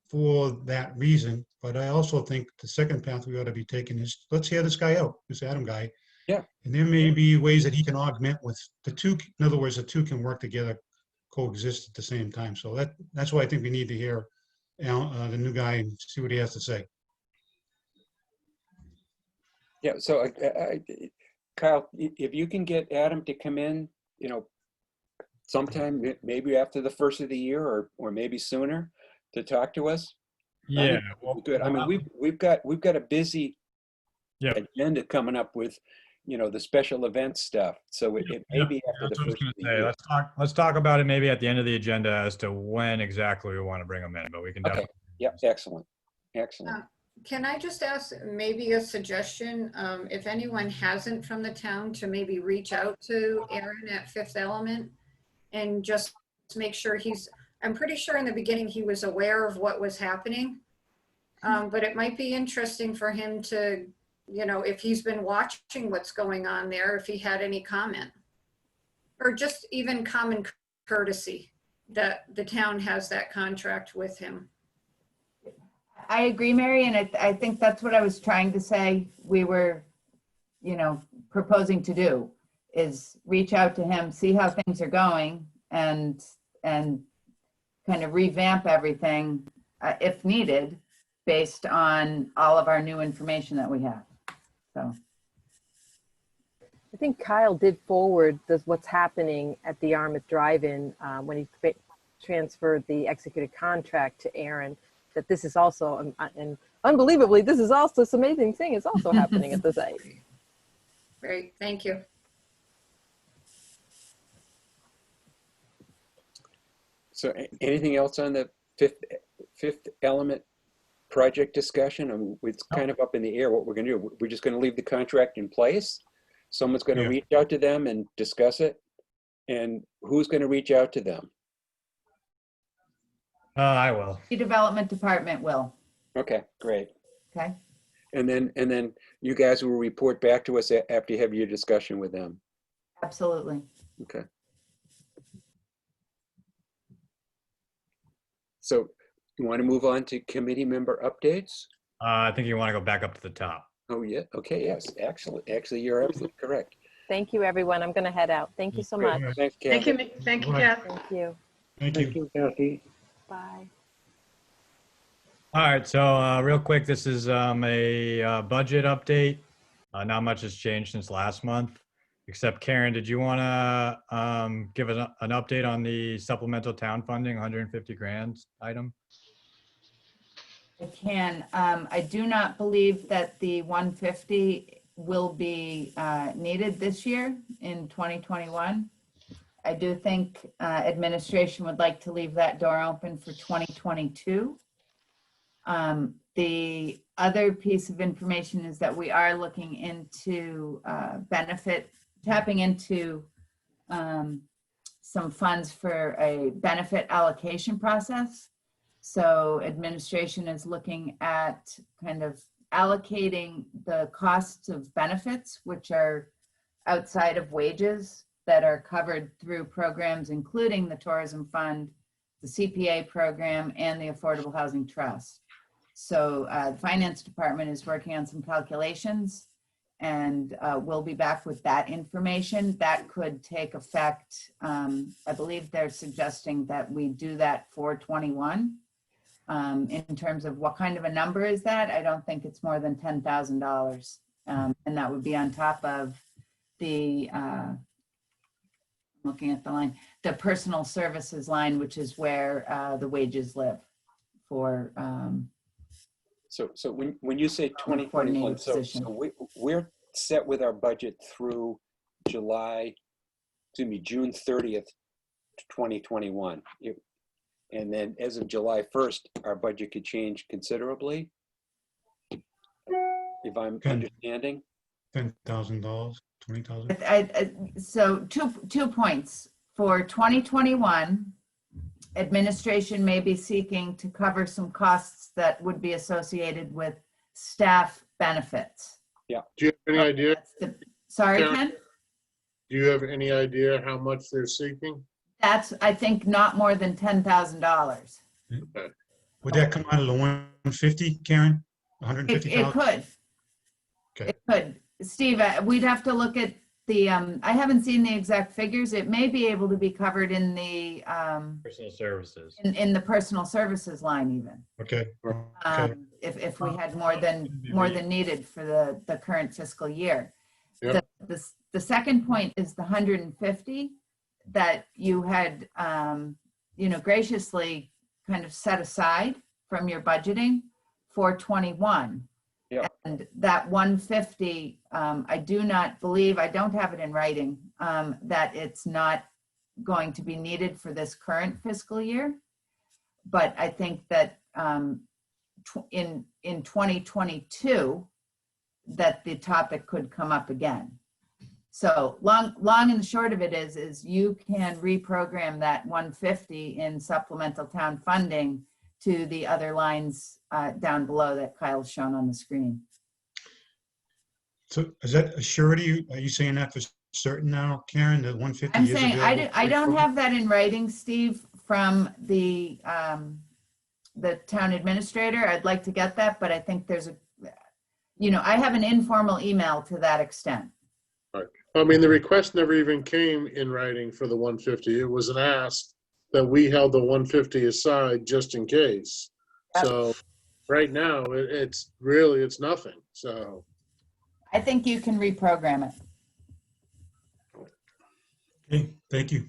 for that reason. But I also think the second path we ought to be taking is, let's hear this guy out, this Adam guy. Yeah. And there may be ways that he can augment with the two. In other words, the two can work together, coexist at the same time. So that's why I think we need to hear the new guy and see what he has to say. Yeah. So, Kyle, if you can get Adam to come in, sometime maybe after the first of the year or maybe sooner to talk to us. Yeah. Good. I mean, we've got a busy agenda coming up with, the special events stuff. So it may be after That's the what I was first going of to the say. year. Let's talk about it maybe at the end of the agenda as to when exactly we want to bring them in, but we can Okay. definitely. Yep. Excellent. Excellent. Can I just ask maybe a suggestion? If anyone hasn't from the town, to maybe reach out to Aaron at Fifth Element and just make sure I'm pretty sure in the beginning he was aware of what was happening. But it might be interesting for him to, if he's been watching what's going on there, if he had any comment. Or just even common courtesy that the town has that contract with him. I agree, Mary, and I think that's what I was trying to say. We were, proposing to do is reach out to him, see how things are going, and kind of revamp everything if needed, based on all of our new information that we have. So I think Kyle did forward what's happening at the Yarmouth Drive-In when he transferred the executed contract to Aaron, that this is also, and unbelievably, this is also, this amazing thing is also happening at the site. Great, thank you. So anything else on the Fifth Element project discussion? I mean, it's kind of up in the air what we're going to do. We're just going to leave the contract in place. Someone's going to Yeah. reach out to them and discuss it. And who's going to reach out to them? I will. the development department will, Okay, great. okay? And then you guys will report back to us after you have your discussion with them. Absolutely. Okay. So you want to move on to committee member updates? I think you want to go back up to the top. Oh, yeah. Okay, yes. Actually, you're absolutely correct. Thank you, everyone. I'm going to head out. Thank you so much. Thanks, Thank Kathy. you, thank you, Right. Kath. Thank you. Thank Thank you. you, Kathy. Bye. All right, so real quick, this is a budget update. Not much has changed since last month, except Karen, did you want to give us an update on the supplemental town funding, 150 grand item? I can. I do not believe that the 150 will be needed this year in 2021. I do think administration would like to leave that door open for 2022. The other piece of information is that we are looking into tapping into some funds for a benefit allocation process. So administration is looking at kind of allocating the costs of benefits, which are outside of wages, that are covered through programs, including the Tourism Fund, the CPA program, and the Affordable Housing Trust. So the finance department is working on some calculations, and we'll be back with that information. That could take effect. I believe they're suggesting that we do that for 21. In terms of what kind of a number is that, I don't think it's more than $10,000. And that would be on top of the, looking at the line, the personal services line, which is where the wages live for, So when you say 2021, coordinated position. we're set with our budget through June 30th, 2021. And then as of July 1st, our budget could change considerably, if I'm Okay. understanding. $10,000, $20,000. So two points. For 2021, administration may be seeking to cover some costs that would be associated with staff benefits. Do you have any idea? Sorry, Karen? Ken? Do you have any idea how much they're seeking? That's, I think, not more than $10,000. Would that come out of the 150, Karen? It 150,000? could. Okay. It could. Steve, we'd have to look at the, I haven't seen the exact figures. It may be able to be covered in the, Personal services. in the personal services line even. Okay. Okay. If we had more than needed for the current fiscal year. Yep. The second point is the 150 that you had, graciously kind of set aside from your budgeting for 21. Yeah. And that 150, I do not believe, I don't have it in writing, that it's not going to be needed for this current fiscal year. But I think that in 2022, that the topic could come up again. So long and short of it is you can reprogram that 150 in supplemental town funding to the other lines down below that Kyle's shown on the screen. So is that a surety? Are you saying that for certain now, Karen, that 150 I'm is saying, available? I don't have that in writing, Steve, from the town administrator. I'd like to get that, but I think there's I have an informal email to that extent. I mean, the request never even came in writing for the 150. It was an ask that we held the 150 aside just in case. Yep. So right now, it's nothing. So I think you can reprogram it. Okay, thank you.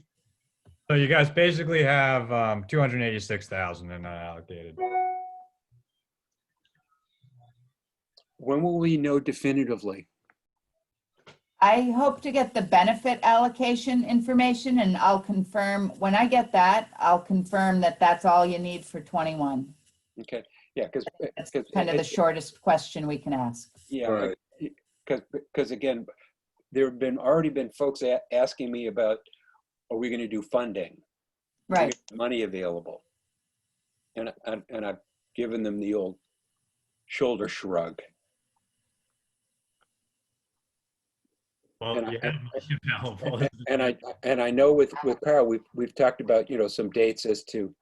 So you guys basically have 286,000 in unallocated. When will we know definitively? I hope to get the benefit allocation information, and I'll confirm, when I get that, I'll confirm that that's all you need for 21. Okay, yeah, because. That's kind of the shortest question we can ask. Yeah, Right. because again, there have already been folks asking me about, are we going to do funding? Right. Money available. And I've given them the old shoulder shrug. Well, And you have money available. And I know with Carl, we've talked about, some dates as to,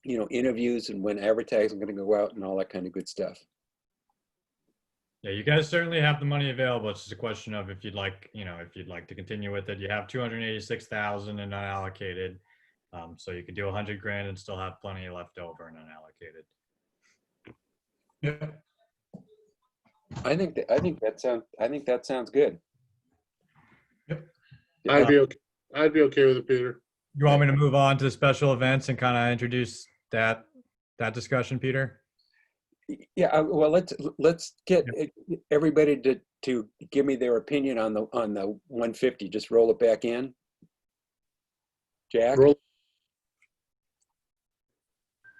interviews and when advertising going to go out and all that kind of good stuff. Yeah, you guys certainly have the money available. It's just a question of if you'd like, if you'd like to continue with it. You have 286,000 in unallocated. So you could do 100 grand and still have plenty left over in unallocated. Yeah. I think that sounds good. I'd be okay with it, Peter. You want me to move on to the special events and kind of introduce that discussion, Peter? Yeah, well, let's get everybody to give me their opinion on the 150. Just roll it back in. Jack? Roll.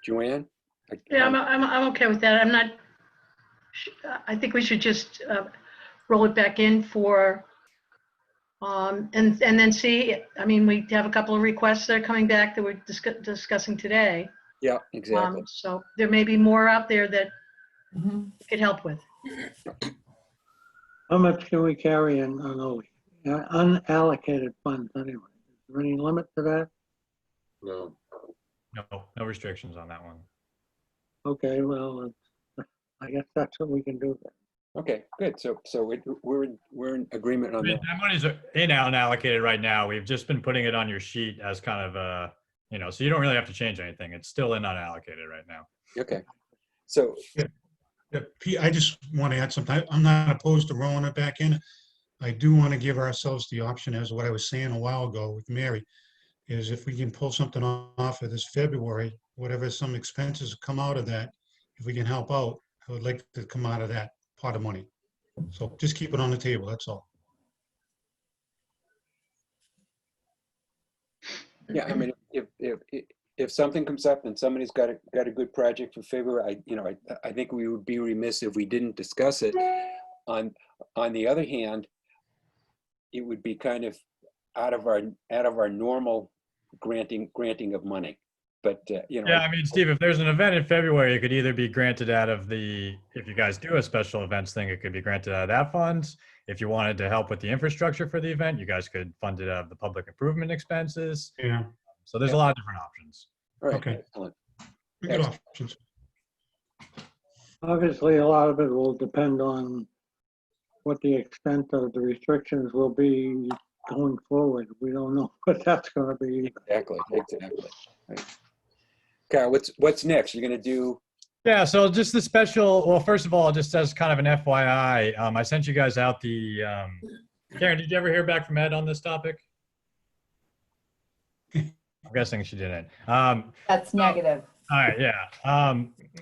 Joanne? Yeah, I'm okay with that. I think we should just roll it back in for, and then see, I mean, we have a couple of requests that are coming back that we're discussing today. Yeah, exactly. So there may be more out there that Mhm. we could help with. How much can we carry in unallocated funds anyway? Is there any limit to that? No. No restrictions on that one. Okay, well, I guess that's what we can do then. Okay, good. So we're in agreement I on mean, that. that money's in unallocated right now. We've just been putting it on your sheet as kind of a, so you don't really have to change anything. It's still in unallocated right now. Okay. So, Yeah, Pete, I just want to add something. I'm not opposed to rolling it back in. I do want to give ourselves the option, as what I was saying a while ago with Mary, is if we can pull something off of this February, whatever some expenses come out of that, if we can help out, I would like to come out of that pot of money. So just keep it on the table, that's all. yeah, I mean, if something comes up and somebody's got a good project for February, I think we would be remiss if we didn't discuss it. On the other hand, it would be kind of out of our normal granting of money. But Yeah, I mean, Steve, if there's an event in February, it could either be granted out of if you guys do a special events thing, it could be granted out of that funds. If you wanted to help with the infrastructure for the event, you guys could fund it out of the public improvement expenses. Yeah, So there's a lot of different options. all right, okay. excellent. good options. Obviously, a lot of it will depend on what the extent of the restrictions will be going forward. We don't know what that's gonna be. Exactly. Right. Kyle, what's next? You're gonna do? Yeah, so just the special, well, first of all, just as kind of an FYI, I sent you guys out Karen, did you ever hear back from Ed on this topic? I'm guessing she didn't. That's negative. All right, yeah.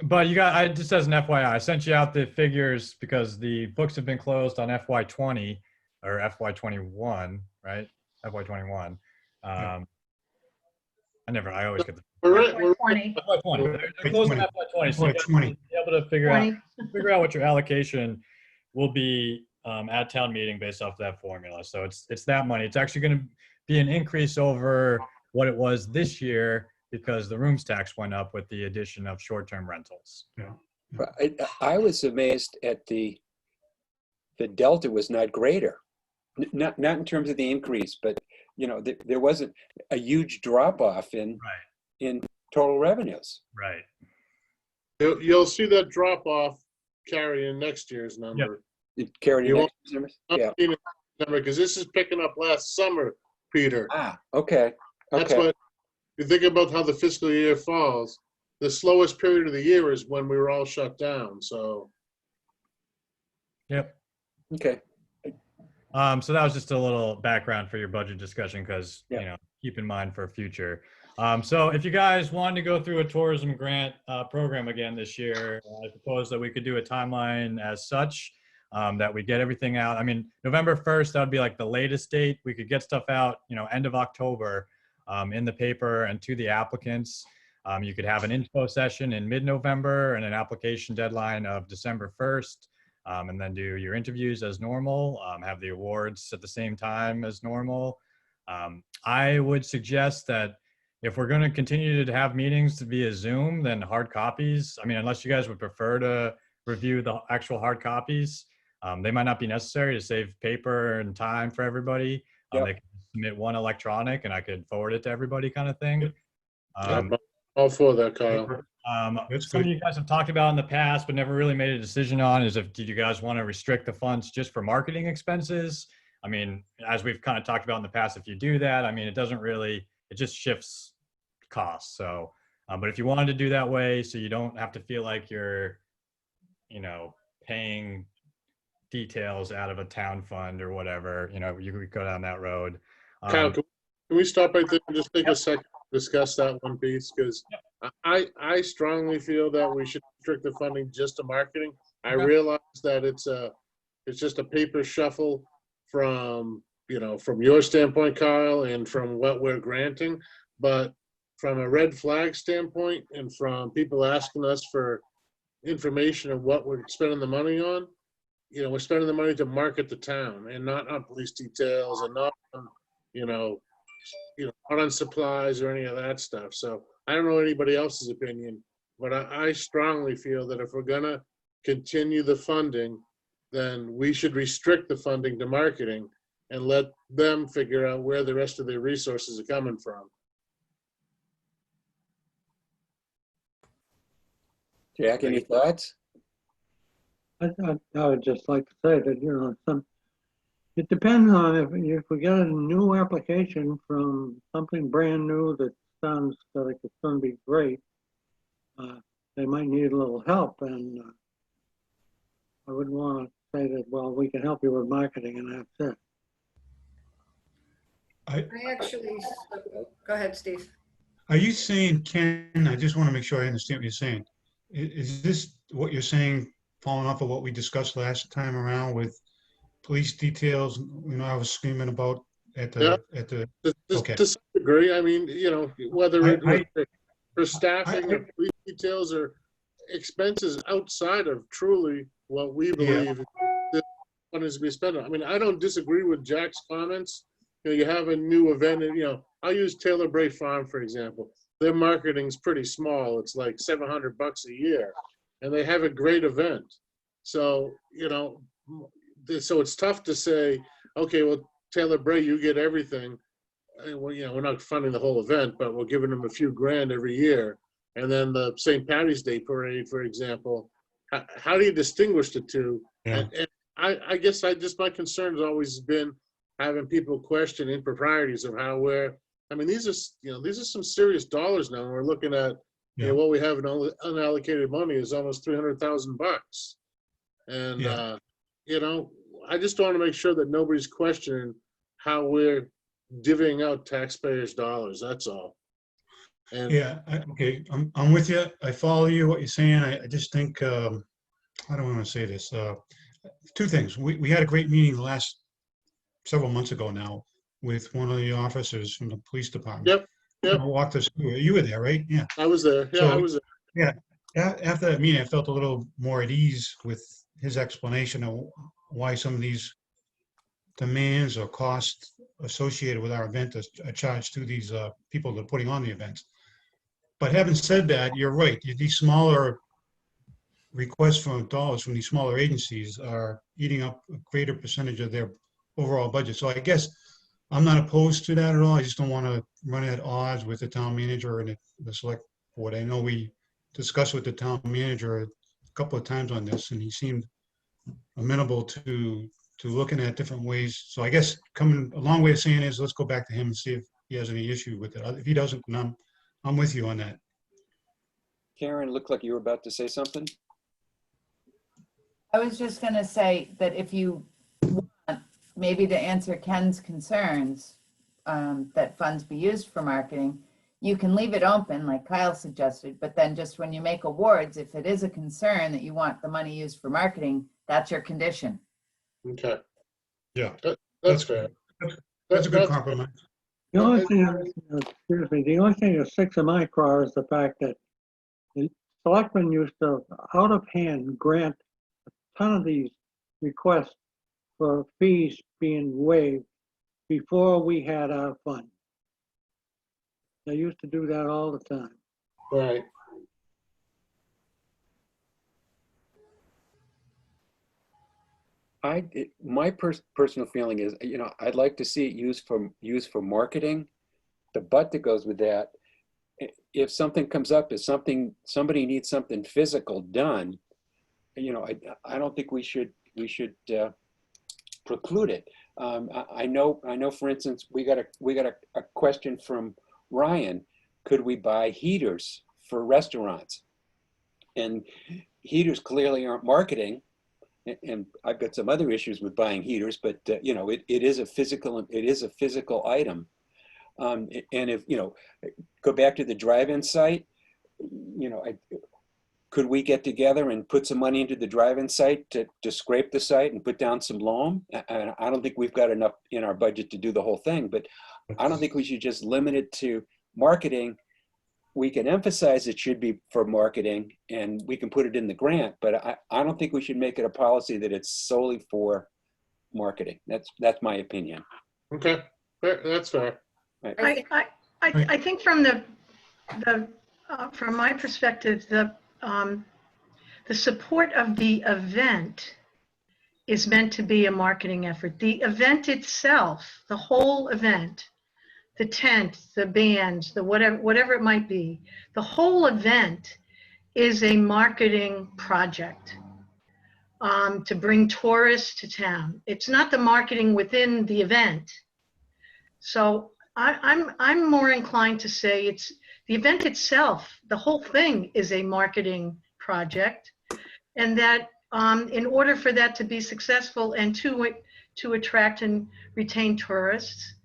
But just as an FYI, I sent you out the figures because the books have been closed on FY20 or FY21, right? FY21. I always get the We're 20. FY20. They're closed on FY20, so you guys FY20. need to be able to figure out what your allocation will be at town meeting based off that formula. So it's that money. It's actually going to be an increase over what it was this year because the rooms tax went up with the addition of short-term rentals. But I was amazed at the delta was not greater, not in terms of the increase, but there wasn't a huge drop off in total revenues. Right. You'll see that drop off carry in next year's number. It carried You in won't- next numbers? Not Yeah. seen it number, because this is picking up last summer, Peter. Okay. That's Okay. what, you think about how the fiscal year falls, the slowest period of the year is when we were all shut down, so. Yep. Okay. So that was just a little background for your budget discussion because, Yeah. keep in mind for future. So if you guys wanted to go through a tourism grant program again this year, I propose that we could do a timeline as such, that we get everything out. I mean, November 1st, that would be like the latest date. We could get stuff out, end of October in the paper and to the applicants. You could have an info session in mid-November and an application deadline of December 1st. And then do your interviews as normal, have the awards at the same time as normal. I would suggest that if we're going to continue to have meetings via Zoom, then hard copies, I mean, unless you guys would prefer to review the actual hard copies, they might not be necessary to save paper and time for everybody. Yep. They can submit one electronic and I could forward it to everybody kind of thing. All for that, Kyle. That's Some of good. you guys have talked about in the past, but never really made a decision on is did you guys want to restrict the funds just for marketing expenses? I mean, as we've kind of talked about in the past, if you do that, I mean, it just shifts costs. So, but if you wanted to do that way, so you don't have to feel like you're, paying details out of a town fund or whatever, you could go down that road. Kyle, can we stop right there and just take a second to discuss that one piece? Because I strongly feel that we should restrict the funding just to marketing. I Okay. realize that it's just a paper shuffle from your standpoint, Kyle, and from what we're granting. But from a red flag standpoint and from people asking us for information of what we're spending the money on, we're spending the money to market the town and not on police details and not on, not on supplies or any of that stuff. So I don't know anybody else's opinion, but I strongly feel that if we're gonna continue the funding, then we should restrict the funding to marketing and let them figure out where the rest of their resources are coming from. Jack, any thoughts? I would just like to say that, it depends on if we get a new application from something brand new that sounds like it's gonna be great, they might need a little help, and I wouldn't want to say that, well, we can help you with marketing and that's it. I actually, go ahead, Steve. Are you saying, Ken, I just want to make sure I understand what you're saying. Is this what you're saying, following off of what we discussed last time around with police details? I was screaming about at Yeah. the, To Okay. to some degree, I mean, whether I- for staffing or police details or expenses outside of truly what we believe this money is to be spent on. I mean, I don't disagree with Jack's comments. You have a new event, and, I'll use Taylor Bray Farm, for example. Their marketing's pretty small. It's like $700 a year, and they have a great event. So, so it's tough to say, okay, well, Taylor Bray, you get everything. Well, we're not funding the whole event, but we're giving them a few grand every year. And then the St. Patty's Day Parade, for example, how do you distinguish the two? Yeah. And I guess my concern has always been having people question improprieties of how these are some serious dollars now. We're looking at, Yeah. what we have in unallocated money is almost $300,000. And, I just want to make sure that nobody's questioning how we're divvying out taxpayers' dollars. That's all. And Okay, I'm with you. I follow you, what you're saying. I just think, how do I want to say this? Two things. We had a great meeting the last several months ago now with one of the officers from the police department. Yep. Walked us through. You were there, right? Yeah. I was there. Yeah, I was there. After that meeting, I felt a little more at ease with his explanation of why some of these demands or costs associated with our event are charged to these people that are putting on the events. But having said that, you're right. These smaller requests for dollars from these smaller agencies are eating up a greater percentage of their overall budget. So I guess I'm not opposed to that at all. I just don't want to run at odds with the town manager and the select board. I know we discussed with the town manager a couple of times on this, and he seemed amenable to looking at different ways. So I guess coming a long way of saying is, let's go back to him and see if he has any issue with it. If he doesn't, then I'm with you on that. Karen, looked like you were about to say something. I was just gonna say that if you want, maybe to answer Ken's concerns, that funds be used for marketing, you can leave it open like Kyle suggested, but then just when you make awards, if it is a concern that you want the money used for marketing, that's your condition. Okay. Yeah. That's fair. That's a good compromise. The only thing, the only thing that sticks in my craw is the fact that the selectmen used to, out of hand, grant a ton of these requests for fees being waived before we had our fund. They used to do that all the time. Right. My personal feeling is, I'd like to see it used for marketing. The but that goes with that, if something comes up, if somebody needs something physical done, I don't think we should preclude it. I know, for instance, we got a question from Ryan. Could we buy heaters for restaurants? And heaters clearly aren't marketing. And I've got some other issues with buying heaters, but it is a physical item. And if go back to the drive-in site, could we get together and put some money into the drive-in site to scrape the site and put down some loam? I don't think we've got enough in our budget to do the whole thing, but I don't think we should just limit it to marketing. We can emphasize it should be for marketing and we can put it in the grant, but I don't think we should make it a policy that it's solely for marketing. That's my opinion. Okay, that's fair. Right. I think from from my perspective, the support of the event is meant to be a marketing effort. The event itself, the whole event, the tent, the band, the whatever it might be, the whole event is a marketing project. to bring tourists to town. It's not the marketing within the event. So I'm more inclined to say it's the event itself. The whole thing is a marketing project, and that in order for that to be successful and to attract and retain tourists,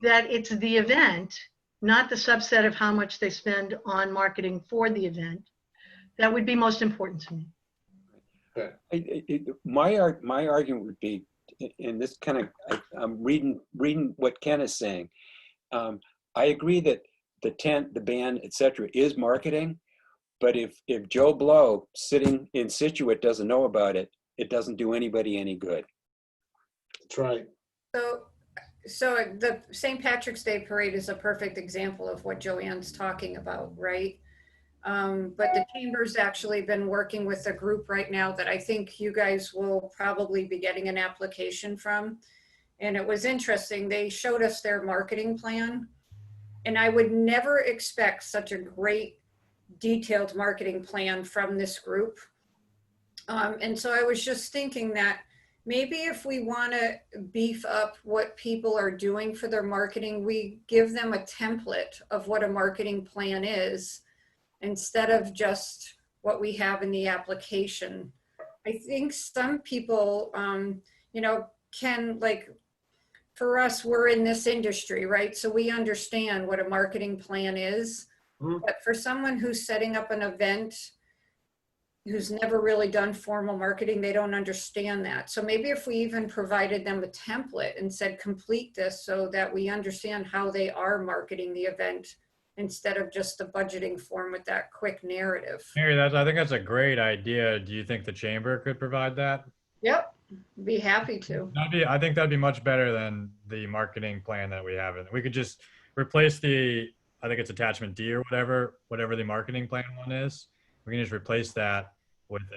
that it's the event, not the subset of how much they spend on marketing for the event, that would be most important to me. My argument would be, and this kind of, I'm reading what Ken is saying. I agree that the tent, the band, etc., is marketing, but if Joe Blow sitting in Situate doesn't know about it, it doesn't do anybody any good. That's right. So the St. Patrick's Day Parade is a perfect example of what Joanne's talking about, right? But the Chamber's actually been working with a group right now that I think you guys will probably be getting an application from. And it was interesting. They showed us their marketing plan. And I would never expect such a great detailed marketing plan from this group. And so I was just thinking that maybe if we want to beef up what people are doing for their marketing, we give them a template of what a marketing plan is instead of just what we have in the application. I think some people, can, like, for us, we're in this industry, right? So we understand what a marketing plan is. Mhm. But for someone who's setting up an event, who's never really done formal marketing, they don't understand that. So maybe if we even provided them a template and said, complete this so that we understand how they are marketing the event instead of just the budgeting form with that quick narrative. Mary, I think that's a great idea. Do you think the chamber could provide that? Yep, be happy to. I think that'd be much better than the marketing plan that we have. And we could just replace I think it's attachment D or whatever the marketing plan one is. We can just replace that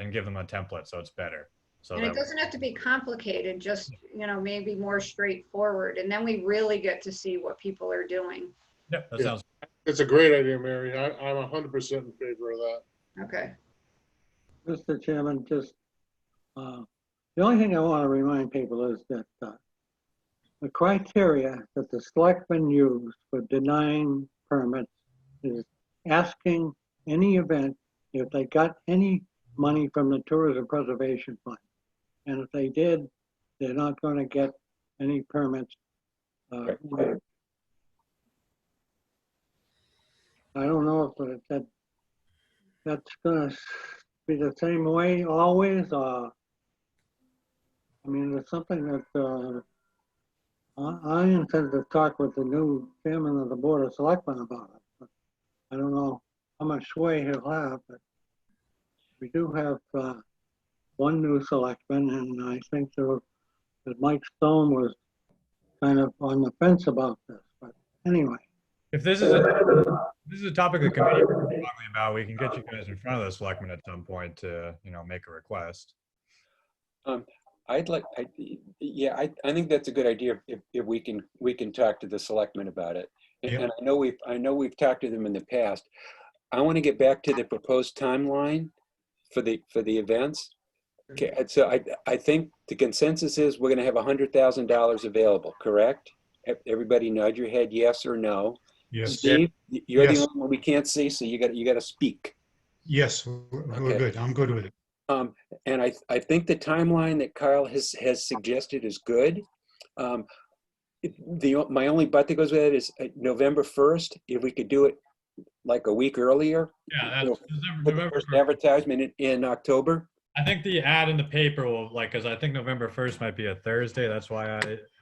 and give them a template so it's better. So And it doesn't have to be complicated, just, maybe more straightforward. And then we really get to see what people are doing. Yep, that Yeah. sounds. It's a great idea, Mary. I'm 100% in favor of that. Okay. Mr. Chairman, just, the only thing I want to remind people is that the criteria that the selectmen use for denying permits is asking any event if they got any money from the Tourism Preservation Fund. And if they did, they're not going to get any permits. I don't know if that's going to be the same way always, or I mean, it's something that I intend to talk with the new chairman of the Board of Selectmen about it. But I don't know how much sway he'll have, but we do have one new selectman, and I think that Mike Stone was kind of on the fence about this. But anyway. If this is a topic the committee is talking about, we can get you guys in front of the selectmen at some point to, make a request. I think that's a good idea if we can talk to the selectmen about it. And, Yeah. and I know we've talked to them in the past. I want to get back to the proposed timeline for the events. Okay, and so I think the consensus is we're going to have $100,000 available, correct? Everybody nod your head yes or no. Yes, Steve, you're Yes. the only one we can't see, so you got to speak. yes, we're Okay. good. I'm good with it. And I think the timeline that Kyle has suggested is good. My only but that goes with it is November 1st. If we could do it like a week earlier, Yeah, you know, that's put the November first 1st. advertisement in October. I think the ad in the paper will because I think November 1st might be a Thursday. That's why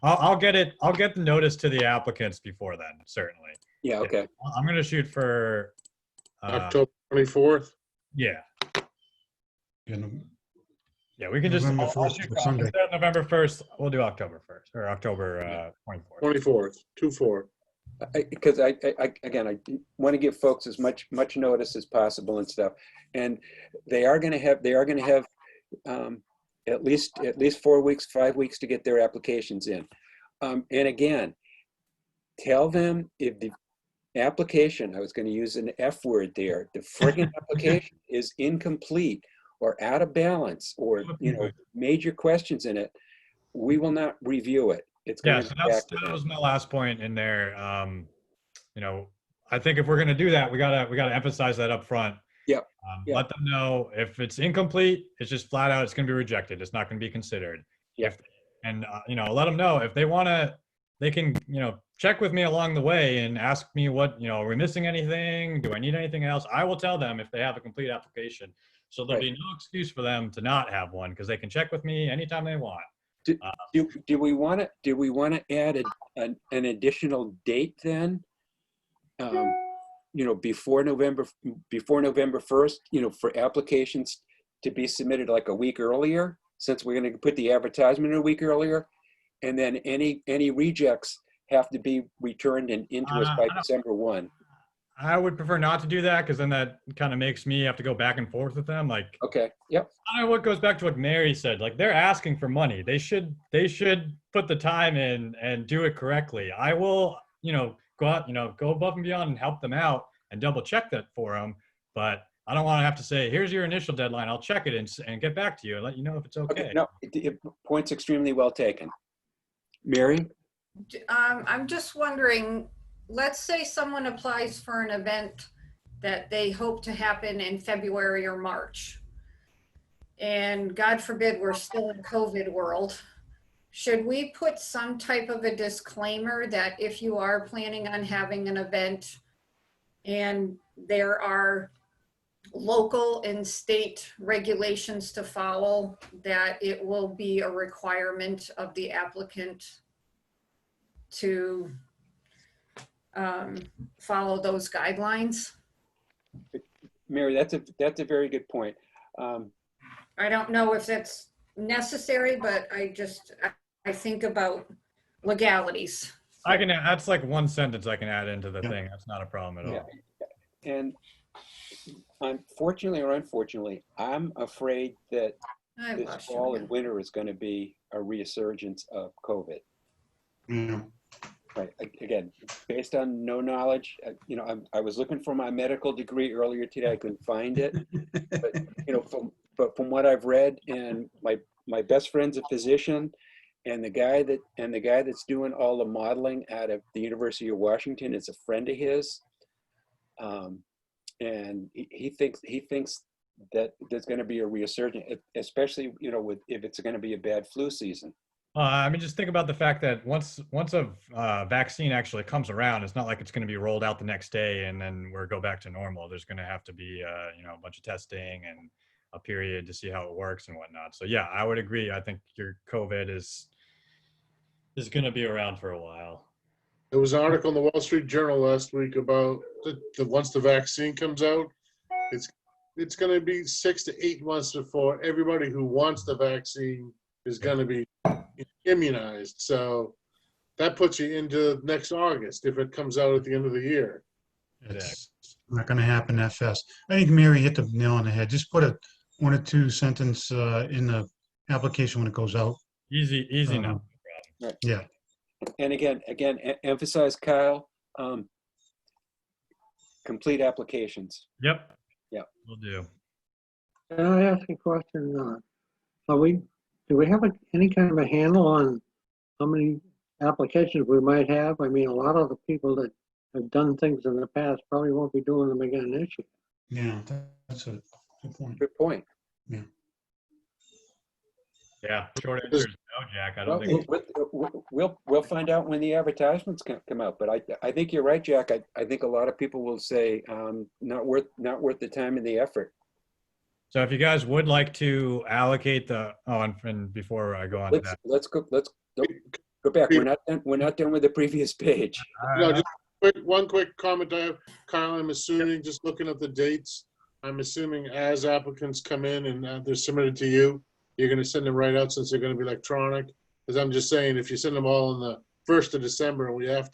I'll get it. I'll get the notice to the applicants before then, certainly. Yeah, okay. I'm going to shoot for, October 24th. yeah. You know, Yeah, we can just, November I'll 1st shoot is a for Sunday. instead of November 1st, we'll do October 1st or October 24th. 24th, 2/4. Because I want to give folks as much notice as possible and stuff. And they are going to have at least 4 weeks, 5 weeks to get their applications in. And again, tell them if the application, I was going to use an F word there, the friggin' application is incomplete, or out of balance or, major questions in it, we will not review it. It's Yeah, going so to go back to that them. was my last point in there. I think if we're going to do that, we gotta emphasize that up front. Yep. Yep. Let them know if it's incomplete, it's just flat out, it's going to be rejected. It's not going to be considered. Yep. Let them know if they want to, they can, check with me along the way and ask me what, are we missing anything? Do I need anything else? I will tell them if they have a complete application. So there'll be no excuse for them to not have one because they can check with me anytime they want. Do we want to add an additional date then? Before November 1st, for applications to be submitted like a week earlier, since we're going to put the advertisement a week earlier, and then any rejects have to be returned and into us by December 1. I would prefer not to do that because then that kind of makes me have to go back and forth with them. Like, okay, yep. I don't know what goes back to what Mary said. Like, they're asking for money. They should put the time in and do it correctly. I will, go out, go above and beyond and help them out and double check that for them. But I don't want to have to say, here's your initial deadline. I'll check it and get back to you and let you know if it's okay. No, point's extremely well taken. Mary? I'm just wondering, let's say someone applies for an event that they hope to happen in February or March. And God forbid, we're still in COVID world. Should we put some type of a disclaimer that if you are planning on having an event and there are local and state regulations to follow, that it will be a requirement of the applicant to follow those guidelines? Mary, that's a very good point. I don't know if that's necessary, but I think about legalities. That's like one sentence I can add into the thing. That's not a problem at all. And unfortunately or unfortunately, I'm afraid that this fall and winter is going to be a resurgence of COVID. Yeah. Right. Again, based on no knowledge, I was looking for my medical degree earlier today. I couldn't find it. But from what I've read, and my best friend's a physician, and the guy that's doing all the modeling out of the University of Washington is a friend of his, and he thinks that there's going to be a resurgence, especially if it's going to be a bad flu season. Just think about the fact that once a vaccine actually comes around, it's not like it's going to be rolled out the next day and then we'll go back to normal. There's going to have to be a bunch of testing and a period to see how it works and whatnot. So yeah, I would agree. I think your COVID is going to be around for a while. There was an article in the Wall Street Journal last week about once the vaccine comes out, it's going to be 6 to 8 months before everybody who wants the vaccine is going to be immunized. So that puts you into next August if it comes out at the end of the year. It's not going to happen that fast. I think Mary hit the nail on the head. Just put a 1 or 2 sentence in the application when it goes out. Easy enough. Right. Yeah. And again, emphasize, Kyle, complete applications. Yep. Yep. Will do. Can I ask a question? Do we have any kind of a handle on how many applications we might have? I mean, a lot of the people that have done things in the past probably won't be doing them again this year. Yeah, that's a good point. Good point. Yeah. Yeah. Short answer is no, Jack. I don't think. We'll find out when the advertisements come out. But I think you're right, Jack. I think a lot of people will say not worth the time and the effort. So if you guys would like to allocate and before I go on to that. Let's go back. We're not done with the previous page. No, just one quick comment I have. Kyle, I'm assuming, just looking at the dates, I'm assuming as applicants come in and they're submitted to you, you're going to send them right out since they're going to be electronic. Because I'm just saying, if you send them all on the 1st of December and we have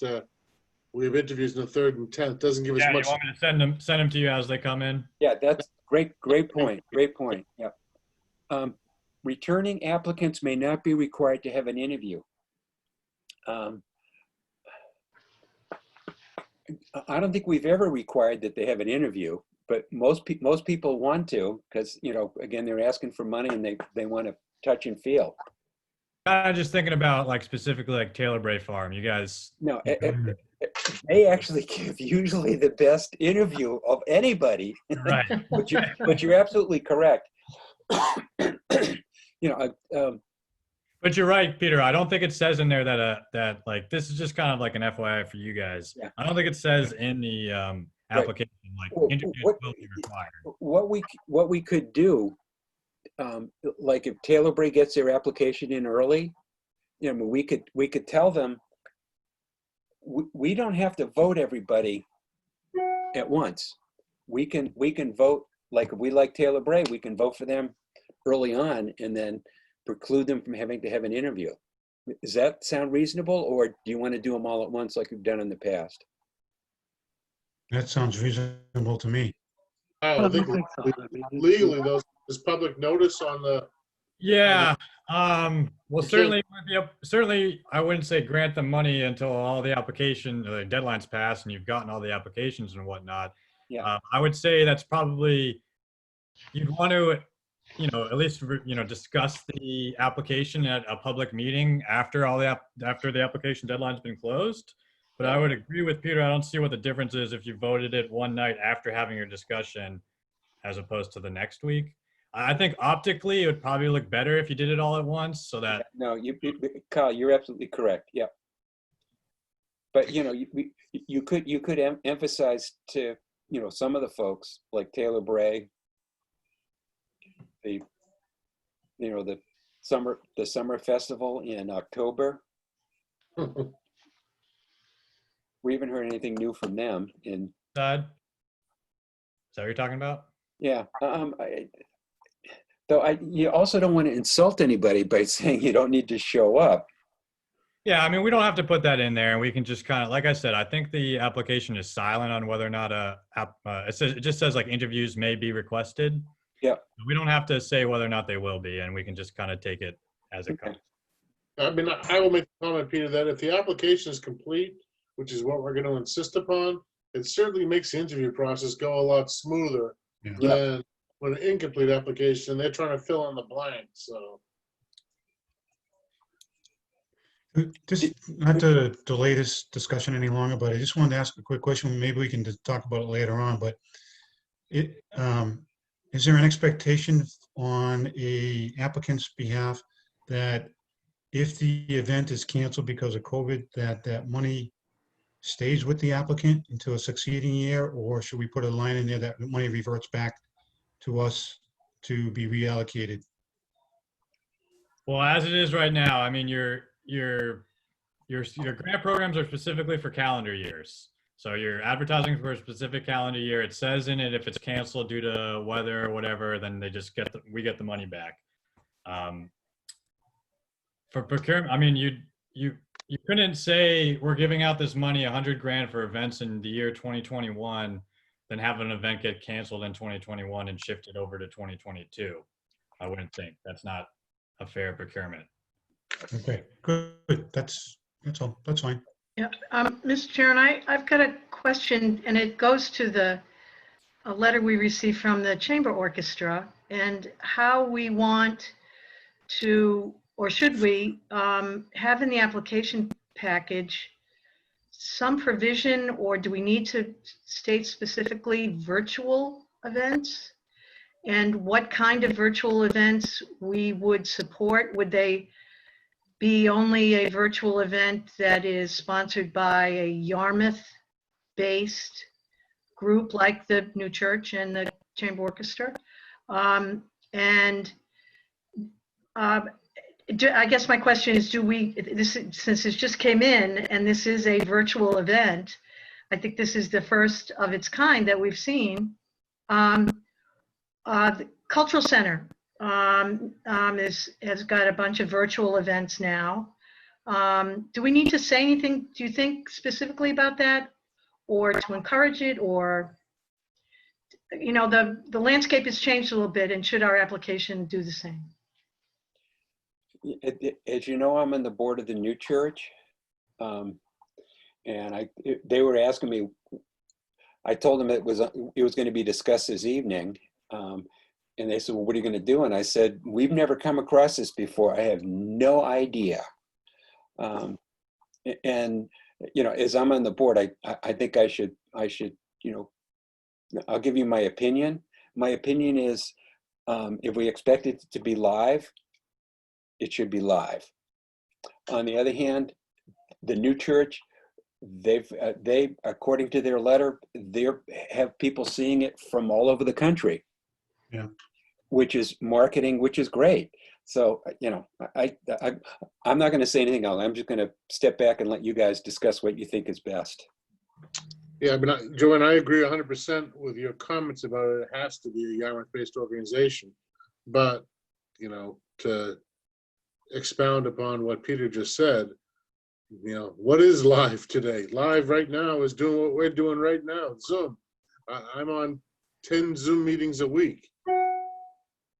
interviews on the 3rd and 10th, doesn't give us much. You want me to send them to you as they come in? Yeah, that's great point. Great point. Yeah. Returning applicants may not be required to have an interview. I don't think we've ever required that they have an interview, but most people want to, because, you know, again, they're asking for money and they want to touch and feel. I'm just thinking about like specifically like Taylor Bray Farm. You guys, No, they actually give usually the best interview of anybody, right? but you're absolutely correct. You know, But you're right, Peter. I don't think it says in there that like this is just kind of like an FYI for you guys. Yeah. I don't think it says in the application like Well, interviews what- will be required. what we could do, like if Taylor Bray gets their application in early, you know, we could tell them we don't have to vote everybody at once. We can vote, like if we like Taylor Bray, we can vote for them early on and then preclude them from having to have an interview. Does that sound reasonable, or do you want to do them all at once like we've done in the past? That sounds reasonable to me. I I don't don't think think so. I mean, legally, there's public notice on the, Yeah. Well, Okay. certainly, I wouldn't say grant them money until all the deadlines pass and you've gotten all the applications and whatnot. Yeah. I would say that's probably, you'd want to, you know, at least, you know, discuss the application at a public meeting after after the application deadline's been closed. But I would agree with Peter. I don't see what the difference is if you voted it one night after having your discussion as opposed to the next week. I think optically it would probably look better if you did it all at once so that, No, Kyle, you're absolutely correct. Yeah. But you know, you could emphasize to, you know, some of the folks like Taylor Bray, the summer festival in October. We haven't heard anything new from them in, side. Is that what you're talking about? yeah. You also don't want to insult anybody by saying you don't need to show up. Yeah, I mean, we don't have to put that in there, and we can just kind of, like I said, I think the application is silent on whether or not it just says like interviews may be requested. Yeah. We don't have to say whether or not they will be, and we can just kind of take it as it Okay. comes. I mean, I will make the comment, Peter, that if the application is complete, which is what we're going to insist upon, it certainly makes the interview process go a lot smoother Yeah. than with an incomplete application. They're trying to fill in the blank, so. Just not to delay this discussion any longer, but I just wanted to ask a quick question. Maybe we can just talk about it later on, but is there an expectation on a applicant's behalf that if the event is canceled because of COVID, that money stays with the applicant into a succeeding year, or should we put a line in there that the money reverts back to us to be reallocated? Well, as it is right now, I mean, your grant programs are specifically for calendar years. So you're advertising for a specific calendar year. It says in it if it's canceled due to weather or whatever, then they just we get the money back. For procurement, I mean, you couldn't say we're giving out this money, 100 grand for events in the year 2021, then have an event get canceled in 2021 and shift it over to 2022. I wouldn't think that's not a fair procurement. Okay, good. That's all. That's fine. Yeah, Mr. Chairman, I've got a question, and it goes to a letter we received from the Chamber Orchestra and how we want to, or should we, have in the application package some provision, or do we need to state specifically virtual events? And what kind of virtual events we would support? Would they be only a virtual event that is sponsored by a Yarmouth-based group like the New Church and the Chamber Orchestra? I guess my question is, since it just came in and this is a virtual event, I think this is the first of its kind that we've seen. The Cultural Center has got a bunch of virtual events now. Do we need to say anything, do you think, specifically about that, or to encourage it, or, you know, the landscape has changed a little bit, and should our application do the same? As you know, I'm on the board of the New Church, and they were asking me I told them it was going to be discussed this evening. And they said, well, what are you going to do? And I said, we've never come across this before. I have no idea. And, as I'm on the board, I think I should, I'll give you my opinion. My opinion is, if we expect it to be live, it should be live. On the other hand, the new church, they, according to their letter, they have people seeing it from all over the country. Yeah. Which is marketing, which is great. So, I'm not going to say anything else. I'm just going to step back and let you guys discuss what you think is best. Yeah, but Joanne, I agree 100% with your comments about it. It has to be a Yarmouth-based organization. But, to expound upon what Peter just said, what is live today? Live right now is doing what we're doing right now, Zoom. I'm on 10 Zoom meetings a week.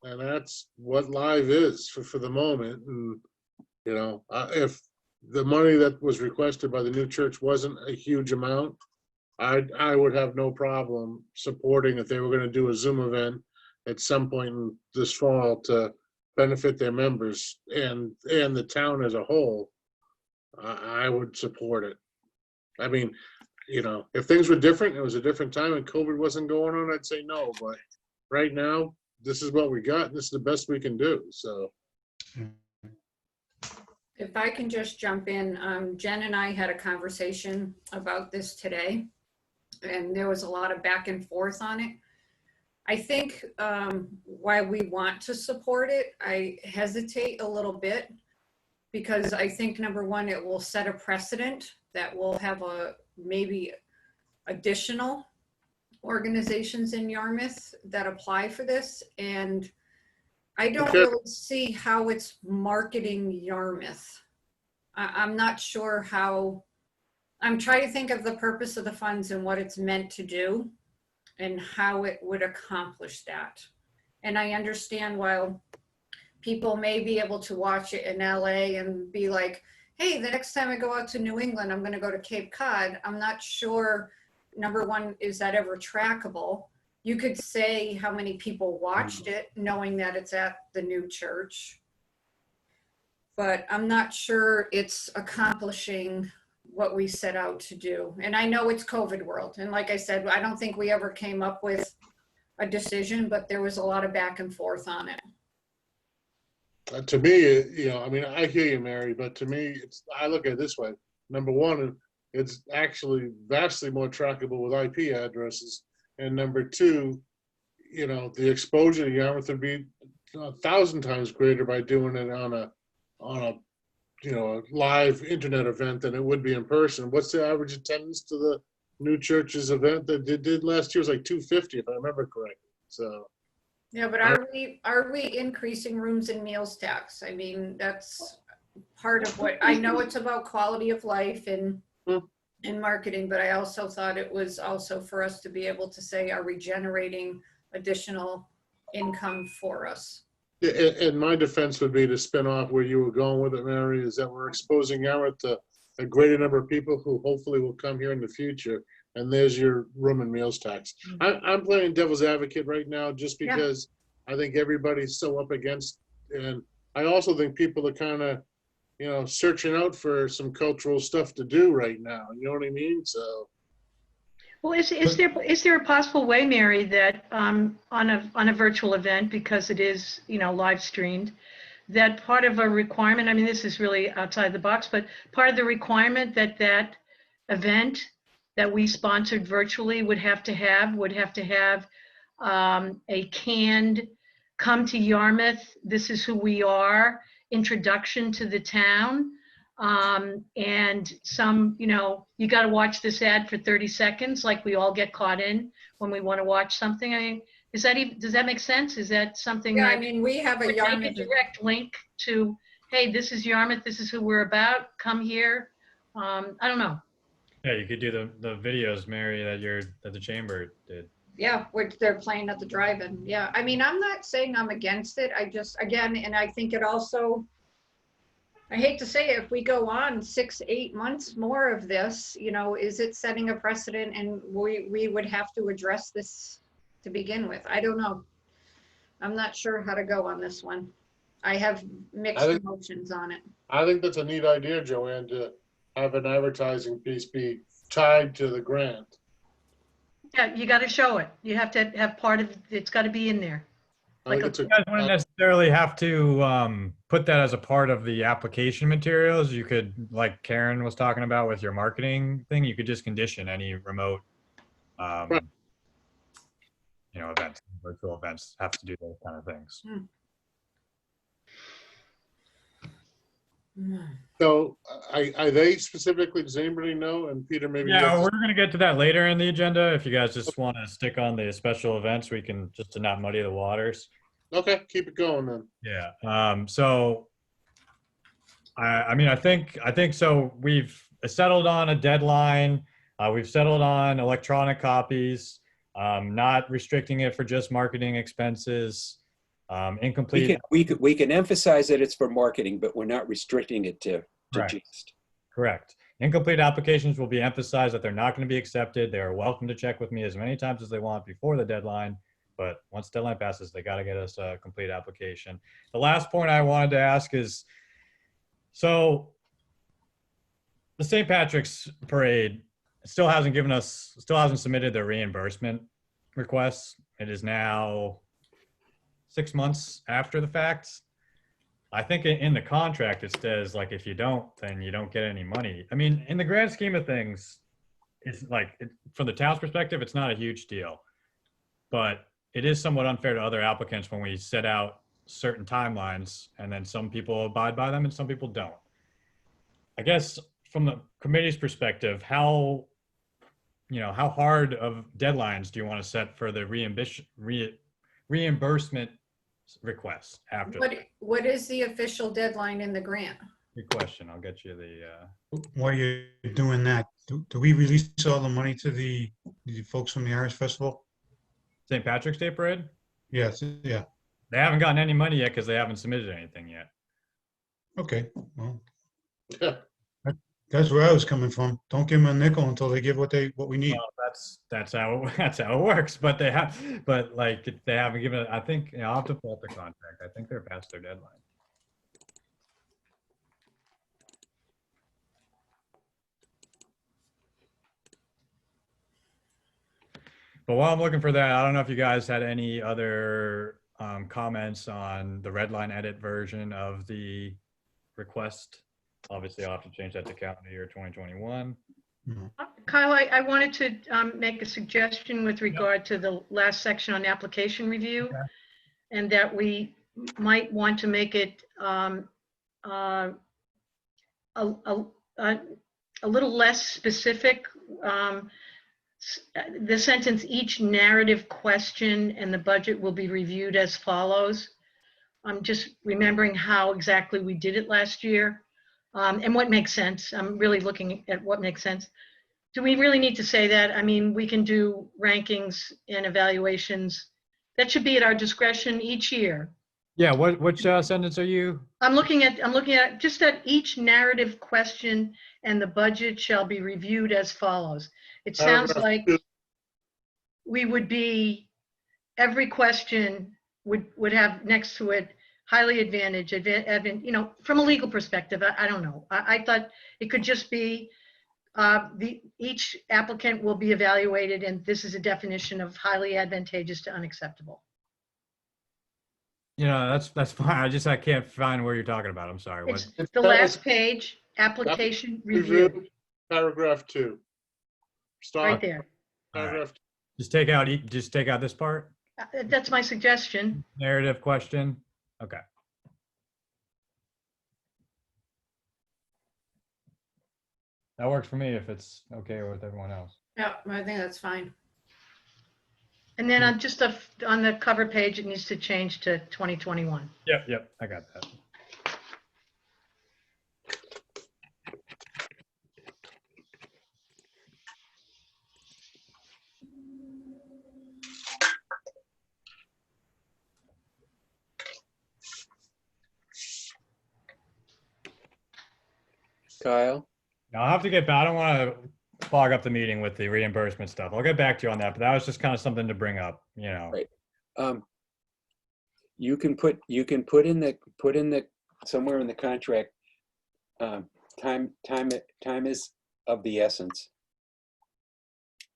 And that's what live is for the moment. And, if the money that was requested by the new church wasn't a huge amount, I would have no problem supporting if they were going to do a Zoom event at some point in this fall to benefit their members and the town as a whole. I would support it. I mean, if things were different, it was a different time and COVID wasn't going on, I'd say no. But right now, this is what we got. This is the best we can do. So. If I can just jump in, Jen and I had a conversation about this today, and there was a lot of back and forth on it. I think why we want to support it, I hesitate a little bit because I think, number one, it will set a precedent that will have maybe additional organizations in Yarmouth that apply for this. And I don't really see how it's marketing Yarmouth. I'm not sure how. I'm trying to think of the purpose of the funds and what it's meant to do and how it would accomplish that. And I understand while people may be able to watch it in LA and be like, hey, the next time I go out to New England, I'm going to go to Cape Cod. I'm not sure, number one, is that ever trackable? You could say how many people watched it knowing that it's at the new church, but I'm not sure it's accomplishing what we set out to do. And I know it's COVID world. And like I said, I don't think we ever came up with a decision, but there was a lot of back and forth on it. To me, I hear you, Mary, but to me, I look at it this way. Number one, it's actually vastly more trackable with IP addresses. And number two, the exposure to Yarmouth would be 1,000 times greater by doing it on a live internet event than it would be in person. What's the average attendance to the new church's event that they did last year? It was like 250, if I remember correctly. So. Yeah, but are we increasing rooms and meals tax? I mean, that's part of what I know. It's about quality of life and marketing, but I also thought it was also for us to be able to say, are we generating additional income for us? And my defense would be to spin off where you were going with it, Mary, is that we're exposing Yarmouth to a greater number of people who hopefully will come here in the future. And there's your room and meals tax. I'm playing devil's advocate right now just because I think everybody's so up against, and I also think people are kind of, searching out for some cultural stuff to do right now. You know what I mean? So. Well, is there a possible way, Mary, that on a virtual event, because it is, live streamed, that part of a requirement, I mean, this is really outside the box, but part of the requirement that event that we sponsored virtually would have to have a canned come to Yarmouth, this is who we are, introduction to the town, and some, you got to watch this ad for 30 seconds, like we all get caught in when we want to watch something. I mean, does that make sense? Is that something Yeah, that I mean, we have a would make a direct link to, hey, this is Yarmouth, this is who we're about, come here? I don't know. Yeah, you could do the videos, Mary, that the chamber did. Yeah, which they're playing at the drive-in. Yeah, I mean, I'm not saying I'm against it. I just, again, and I think it also, I hate to say it, if we go on 6, 8 months more of this, is it setting a precedent and we would have to address this to begin with? I don't know. I'm not sure how to go on this one. I have mixed I think- emotions on it. I think that's a neat idea, Joanne, to have an advertising piece be tied to the grant. Yeah, you got to show it. You have to have part of, it's got to be in there. I think Like it's You guys wouldn't necessarily have to put that as a part of the application materials. You could, like Karen was talking about with your marketing thing, you could just condition any remote, Right. events, virtual events have to do those kind of things. So are they specifically, does anybody know? And Peter, maybe. you Yeah, have we're to- going to get to that later in the agenda. If you guys just want to stick on the special events, we can, just to not muddy the waters. Okay, keep it going then. Yeah. So, I mean, I think so. We've settled on a deadline. We've settled on electronic copies, not restricting it for just marketing expenses. Incomplete. We can emphasize that it's for marketing, but we're not restricting it to Correct. just. Correct. Incomplete applications will be emphasized that they're not going to be accepted. They are welcome to check with me as many times as they want before the deadline. But once the deadline passes, they got to get us a complete application. The last point I wanted to ask is, so the St. Patrick's Parade still hasn't submitted their reimbursement requests. It is now 6 months after the fact. I think in the contract, it says, like, if you don't, then you don't get any money. I mean, in the grand scheme of things, it's like, from the town's perspective, it's not a huge deal. But it is somewhat unfair to other applicants when we set out certain timelines and then some people abide by them and some people don't. I guess from the committee's perspective, how hard of deadlines do you want to set for the reimbursement requests after? What is the official deadline in the grant? Good question. I'll get you the, While you're doing that, do we release all the money to the folks from the Irish Festival? St. Patrick's Day Parade. Yes, yeah. They haven't gotten any money yet because they haven't submitted anything yet. Okay, well, that's where I was coming from. Don't give them a nickel until they give what we need. Well, that's how it works. But they haven't given. I think I'll have to pull up the contract. I think they're past their deadline. But while I'm looking for that, I don't know if you guys had any other comments on the red line edit version of the request. Obviously, I'll have to change that to calendar year 2021. Kyle, I wanted to make a suggestion with regard to the last section on application review, Okay. and that we might want to make it a little less specific. The sentence, each narrative question and the budget will be reviewed as follows. I'm just remembering how exactly we did it last year. And what makes sense. I'm really looking at what makes sense. Do we really need to say that? I mean, we can do rankings and evaluations. That should be at our discretion each year. Yeah. Which sentence are you? I'm looking at just that each narrative question and the budget shall be reviewed as follows. It sounds Paragraph like 2. we would be, every question would have next to it highly advantaged, from a legal perspective, I don't know. I thought it could just be each applicant will be evaluated, and this is a definition of highly advantageous to unacceptable. That's fine. I can't find where you're talking about. I'm sorry. What? It's the last page, application review, Paragraph 2. Start. right there. Paragraph. Just take out this part. That's my suggestion. Narrative question. Okay. That works for me if it's okay with everyone else. Yeah, I think that's fine. And then on on the cover page, it needs to change to 2021. Yep. I got that. Kyle? Now, I'll have to get back. I don't want to clog up the meeting with the reimbursement stuff. I'll get back to you on that, but that was just kind of something to bring up, you know. Right. You can put in the somewhere in the contract, time is of the essence,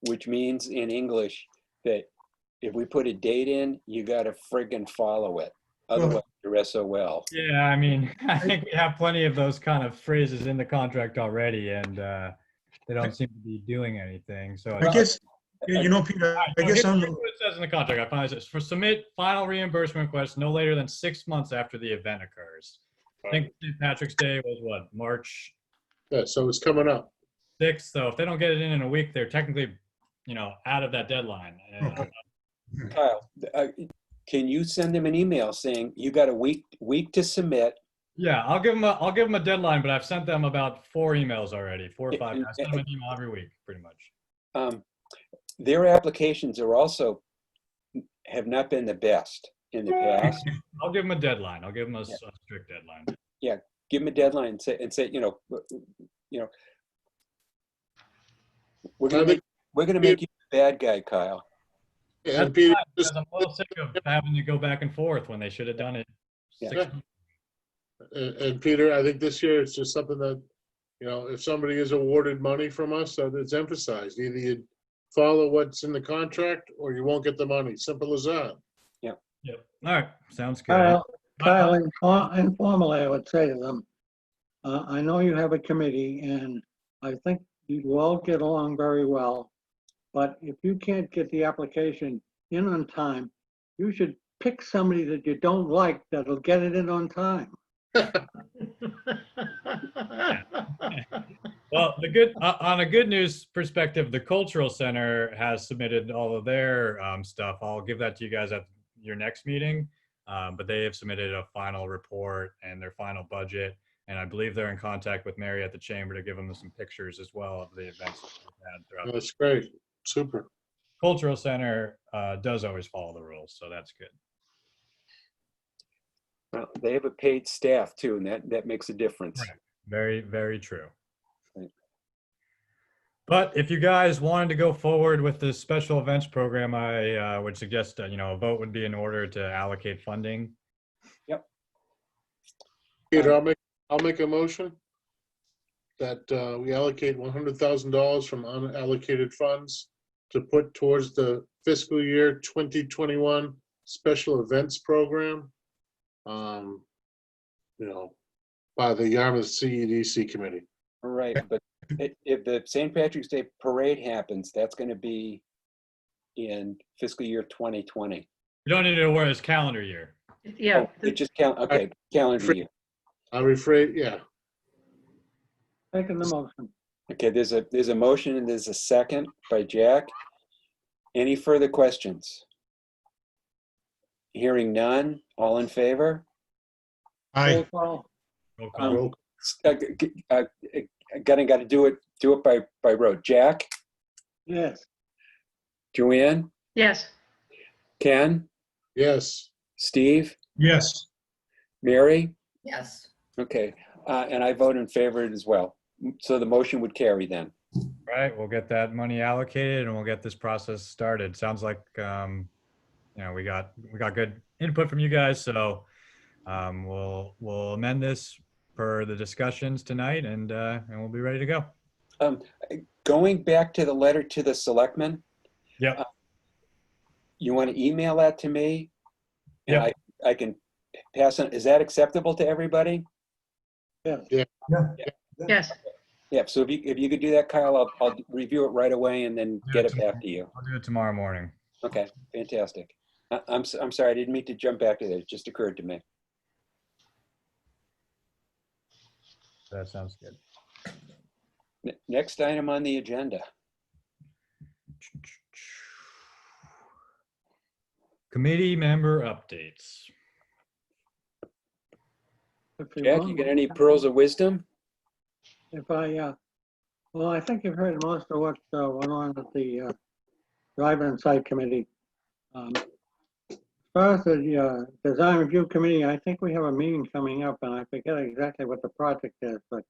which means in English that if we put a date in, you got to friggin' follow it. Otherwise, you're SOL. Yeah, I mean, I think we have plenty of those kind of phrases in the contract already, and they don't seem to be doing anything. So I guess, yeah, you know, Peter, I guess here's I'm, what it says in the contract. I find it says for submit final reimbursement request no later than 6 months after the event occurs. I think St. Patrick's Day was what, March Yeah, so it's coming up. 6th. So if they don't get it in a week, they're technically, you know, out of that deadline. Okay. Kyle, can you send them an email saying you got a week to submit? Yeah, I'll give them a deadline, but I've sent them about 4 emails already, 4 or 5. I send them an email every week, pretty much. Their applications are also have not been the best in the past. I'll give them a deadline. I'll give them a strict deadline. Give them a deadline and say, you know, we're gonna make you the bad guy, Kyle. And That's Peter, fine, because I'm a little sick of having to go back and forth when they should have done it. Yeah. 6 months. and Peter, I think this year it's just something that, you know, if somebody is awarded money from us, that it's emphasized. Either you follow what's in the contract or you won't get the money. Simple as that. Yep. All right. Sounds good. Kyle, informally, I would say to them, I know you have a committee and I think you all get along very well. But if you can't get the application in on time, you should pick somebody that you don't like that'll get it in on time. Well, on a good news perspective, the Cultural Center has submitted all of their stuff. I'll give that to you guys at your next meeting. But they have submitted a final report and their final budget. And I believe they're in contact with Mary at the chamber to give them some pictures as well of the events that we've had throughout. That's great. Super. Cultural Center does always follow the rules, so that's good. Well, they have a paid staff too, and that makes a difference. Right. Very, very true. Right. But if you guys wanted to go forward with this special events program, I would suggest you know, a vote would be in order to allocate funding. Peter, I'll make a motion that we allocate $100,000 from unallocated funds to put towards the fiscal year 2021 special events program, you know, by the Yarmouth CEDC committee. All right, but if the St. Patrick's Day parade happens, that's going to be in fiscal year 2020. You don't need to wear this calendar year. Yeah, Oh, it just okay, calendar year. I'll rephrase, yeah. Taking the motion. Okay, there's a motion and there's a second by Jack. Any further questions? Hearing none, all in favor? aye, Roll call. Roll call. Roll- Got to do it by road. Jack, Yes. Joanne, yes. Ken, Yes. Steve, yes, Mary? Yes. Okay, and I vote in favor as well. So the motion would carry then. Right, we'll get that money allocated and we'll get this process started. Sounds like you know, we got good input from you guys, so we'll amend this per the discussions tonight, and we'll be ready to go. Going back to the letter to the selectmen, Yep. you want to email that to me? And Yep. I can pass on. Is that acceptable to everybody? Yes. Yes. Yeah, so if you could do that, Kyle, I'll review it right away and then get it back to you. I'll do it tomorrow morning. Okay, fantastic. I'm sorry, I didn't mean to jump back to that. It just occurred to me. That sounds good. Next item on the agenda. Committee member updates. If you Jack, want, you got any pearls of wisdom? If well, I think you've heard most of what went on at the drive-in site committee. As far as the design review committee, I think we have a meeting coming up, and I forget exactly what the project is, but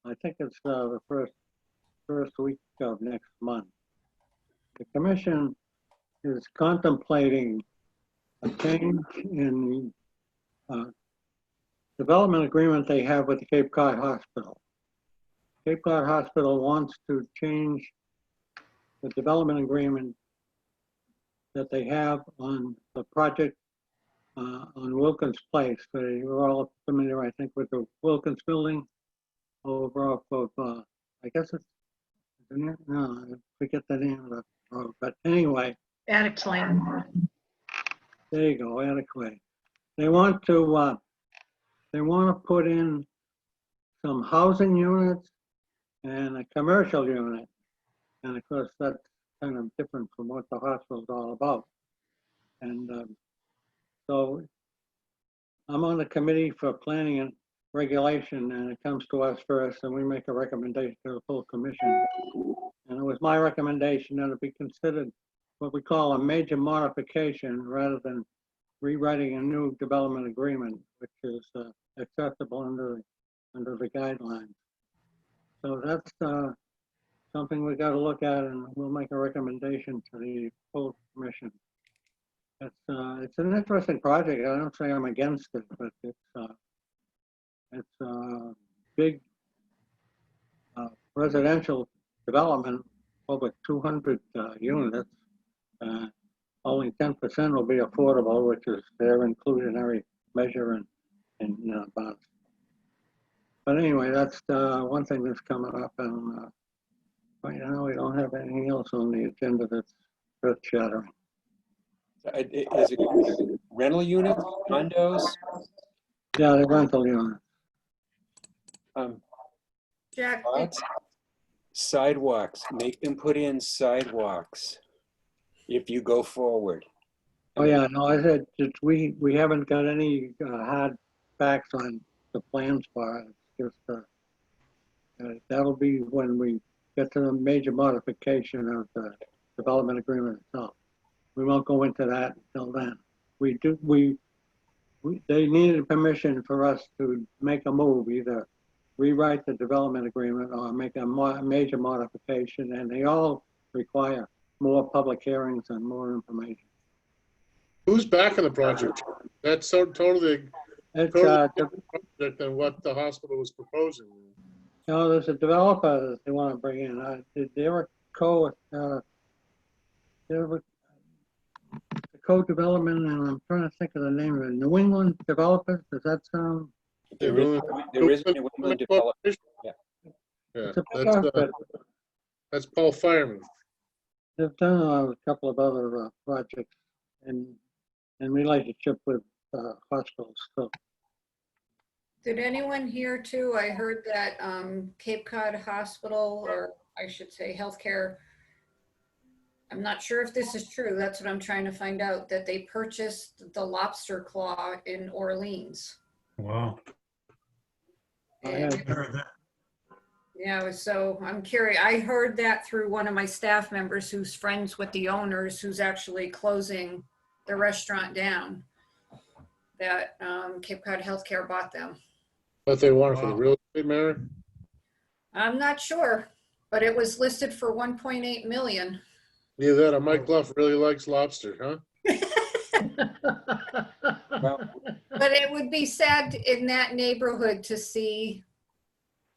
I think it's the first week of next month. The commission is contemplating a change in the development agreement they have with the Cape Cod Hospital. Cape Cod Hospital wants to change the development agreement that they have on the project on Wilkins Place. You're all familiar, I think, with the Wilkins building over off of, I guess it's, no, I forget the name of the road, but anyway, Addicts Lane. there you go, adequate. They want to put in some housing units and a commercial unit. And of course, that's kind of different from what the hospital's all about. And so I'm on the committee for planning and regulation, and it comes to us first, and we make a recommendation to the full commission. And it was my recommendation that it be considered what we call a major modification rather than rewriting a new development agreement, which is acceptable under the guidelines. So that's something we got to look at, and we'll make a recommendation to the full commission. It's an interesting project. I don't say I'm against it, but it's a big residential development, over 200 units. Only 10% will be affordable, which is their inclusionary measure in bonds. But anyway, that's one thing that's coming up, and right now we don't have anything else on the agenda that's earth-shattering. Is it rental units, condos? Yeah, the rental unit. Jack, Sidewalks, make them put in sidewalks if you go forward. Oh yeah, no, I said we haven't got any hard facts on the plans for it. It's just that'll be when we get to the major modification of the development agreement itself. We won't go into that until then. They needed permission for us to make a move, either rewrite the development agreement or make a major modification, and they all require more public hearings and more information. Who's backing the project? That's so totally It's, different than what the hospital was proposing. there's a developer that they want to bring in. They're a co-development, and I'm trying to think of the name of it. New England Developers, does that sound? There is a New England developer. Yeah, It's a big outfit. that's Paul Fireman. They've done a couple of other projects in relationship with hospitals. So did anyone hear too? I heard that Cape Cod Hospital, or I should say healthcare, I'm not sure if this is true. That's what I'm trying to find out, that they purchased the lobster claw in Orleans. Wow. I And- have Heard that. Yeah, so I'm curious. I heard that through one of my staff members who's friends with the owners, who's actually closing the restaurant down, that Cape Cod Healthcare bought them. What they wanted for the real estate matter? I'm not sure, but it was listed for 1.8 million. Either that or Mike Bluff really likes lobster, huh? Well, But it would be sad in that neighborhood to see,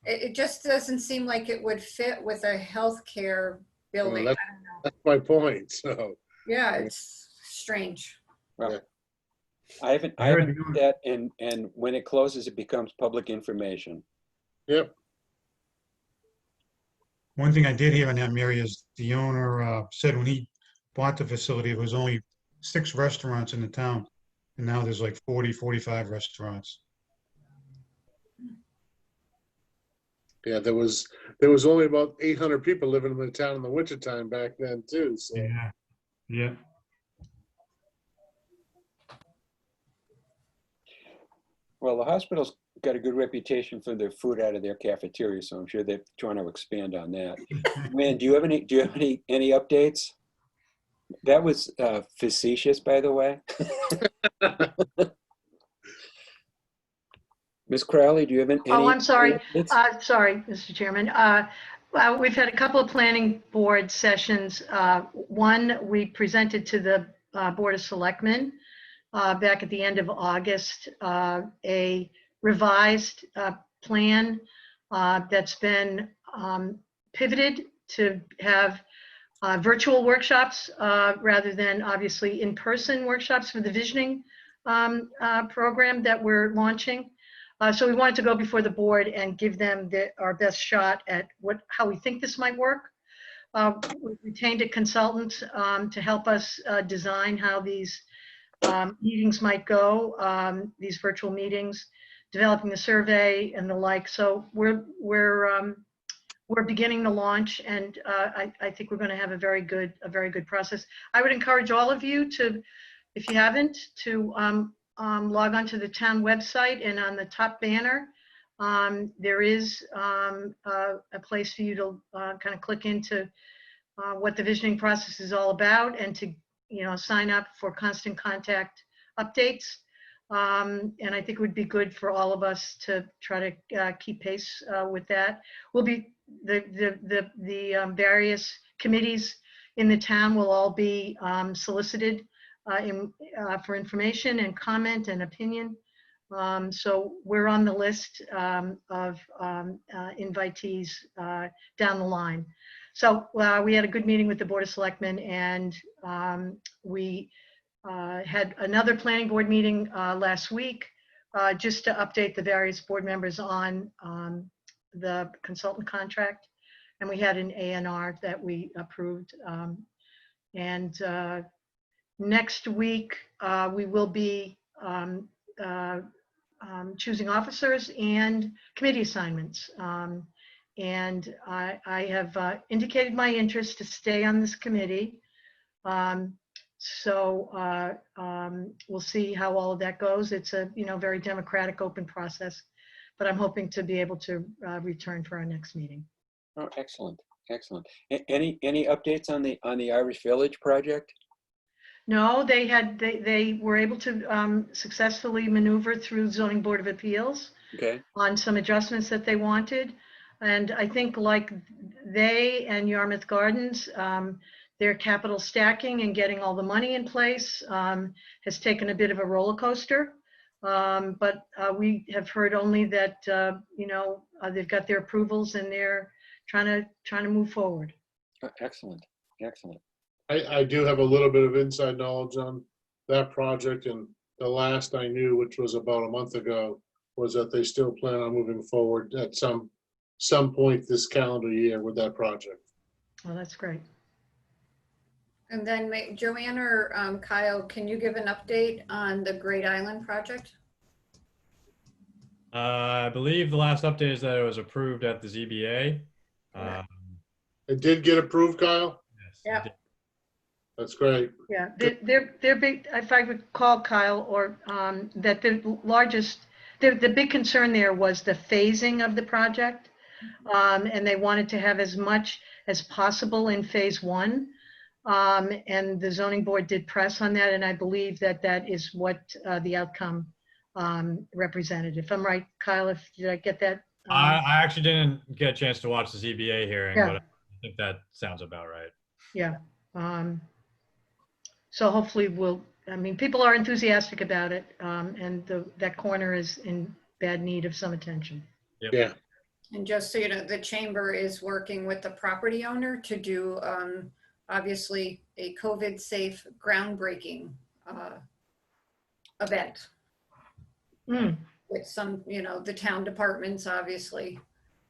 it just doesn't seem like it would fit with a healthcare building. Well, That's my point, so. Yeah, it's strange. well, I haven't I heard heard that, and when it closes, it becomes public information. Yep, One thing I did hear on that, Mary, is the owner said when he bought the facility, there was only 6 restaurants in the town. And now there's like 40, 45 restaurants. yeah, there was only about 800 people living in the town in the wintertime back then too, so. Yeah. Yeah. Well, the hospital's got a good reputation for their food out of their cafeteria, so I'm sure they're trying to expand on that. Man, do you have any updates? That was facetious, by the way. Ms. Crowley, do you have any? Oh, I'm sorry. updates? Sorry, Mr. Chairman. Well, we've had a couple of planning board sessions. One, we presented to the Board of Selectmen back at the end of August, a revised plan that's been pivoted to have virtual workshops rather than obviously in-person workshops for the visioning program that we're launching. So we wanted to go before the board and give them our best shot at how we think this might work. We retained a consultant to help us design how these meetings might go, these virtual meetings, developing the survey and the like. So we're beginning the launch, and I think we're going to have a very good process. I would encourage all of you to, if you haven't, to log on to the town website, and on the top banner, there is a place for you to kind of click into what the visioning process is all about, and to sign up for constant contact updates. And I think it would be good for all of us to try to keep pace with that. We'll be the various committees in the town will all be solicited for information and comment and opinion. So we're on the list of invitees down the line. So we had a good meeting with the Board of Selectmen, and we had another planning board meeting last week just to update the various board members on the consultant contract. And we had an A&R that we approved. And next week, we will be choosing officers and committee assignments. And I have indicated my interest to stay on this committee. So we'll see how all of that goes. It's a very democratic, open process, but I'm hoping to be able to return for our next meeting. Oh, excellent, excellent. Any updates on the Irish Village project? No, they were able to successfully maneuver through Zoning Board of Appeals Okay. on some adjustments that they wanted. And I think like they and Yarmouth Gardens, their capital stacking and getting all the money in place has taken a bit of a roller coaster. But we have heard only that, they've got their approvals and they're trying to move forward. Excellent, excellent. I do have a little bit of inside knowledge on that project, and the last I knew, which was about a month ago, was that they still plan on moving forward at some point this calendar year with that project. Well, that's great. And then Joanne or Kyle, can you give an update on the Great Island project? I believe the last update is that it was approved at the ZBA. It did get approved, Kyle? Yes, Yeah. it did. That's great. Yeah, they're big, if I recall, Kyle, or that the big concern there was the phasing of the project. And they wanted to have as much as possible in phase one. And the zoning board did press on that. And I believe that is what the outcome represented. If I'm right, Kyle, did I get that? I actually didn't get a chance to watch the ZBA hearing, Yeah. but I think that sounds about right. Yeah. So hopefully people are enthusiastic about it. And that corner is in bad need of some attention. Yep. Yeah. And just so you know, the chamber is working with the property owner to do, obviously, a COVID-safe groundbreaking event with some, the town departments, obviously.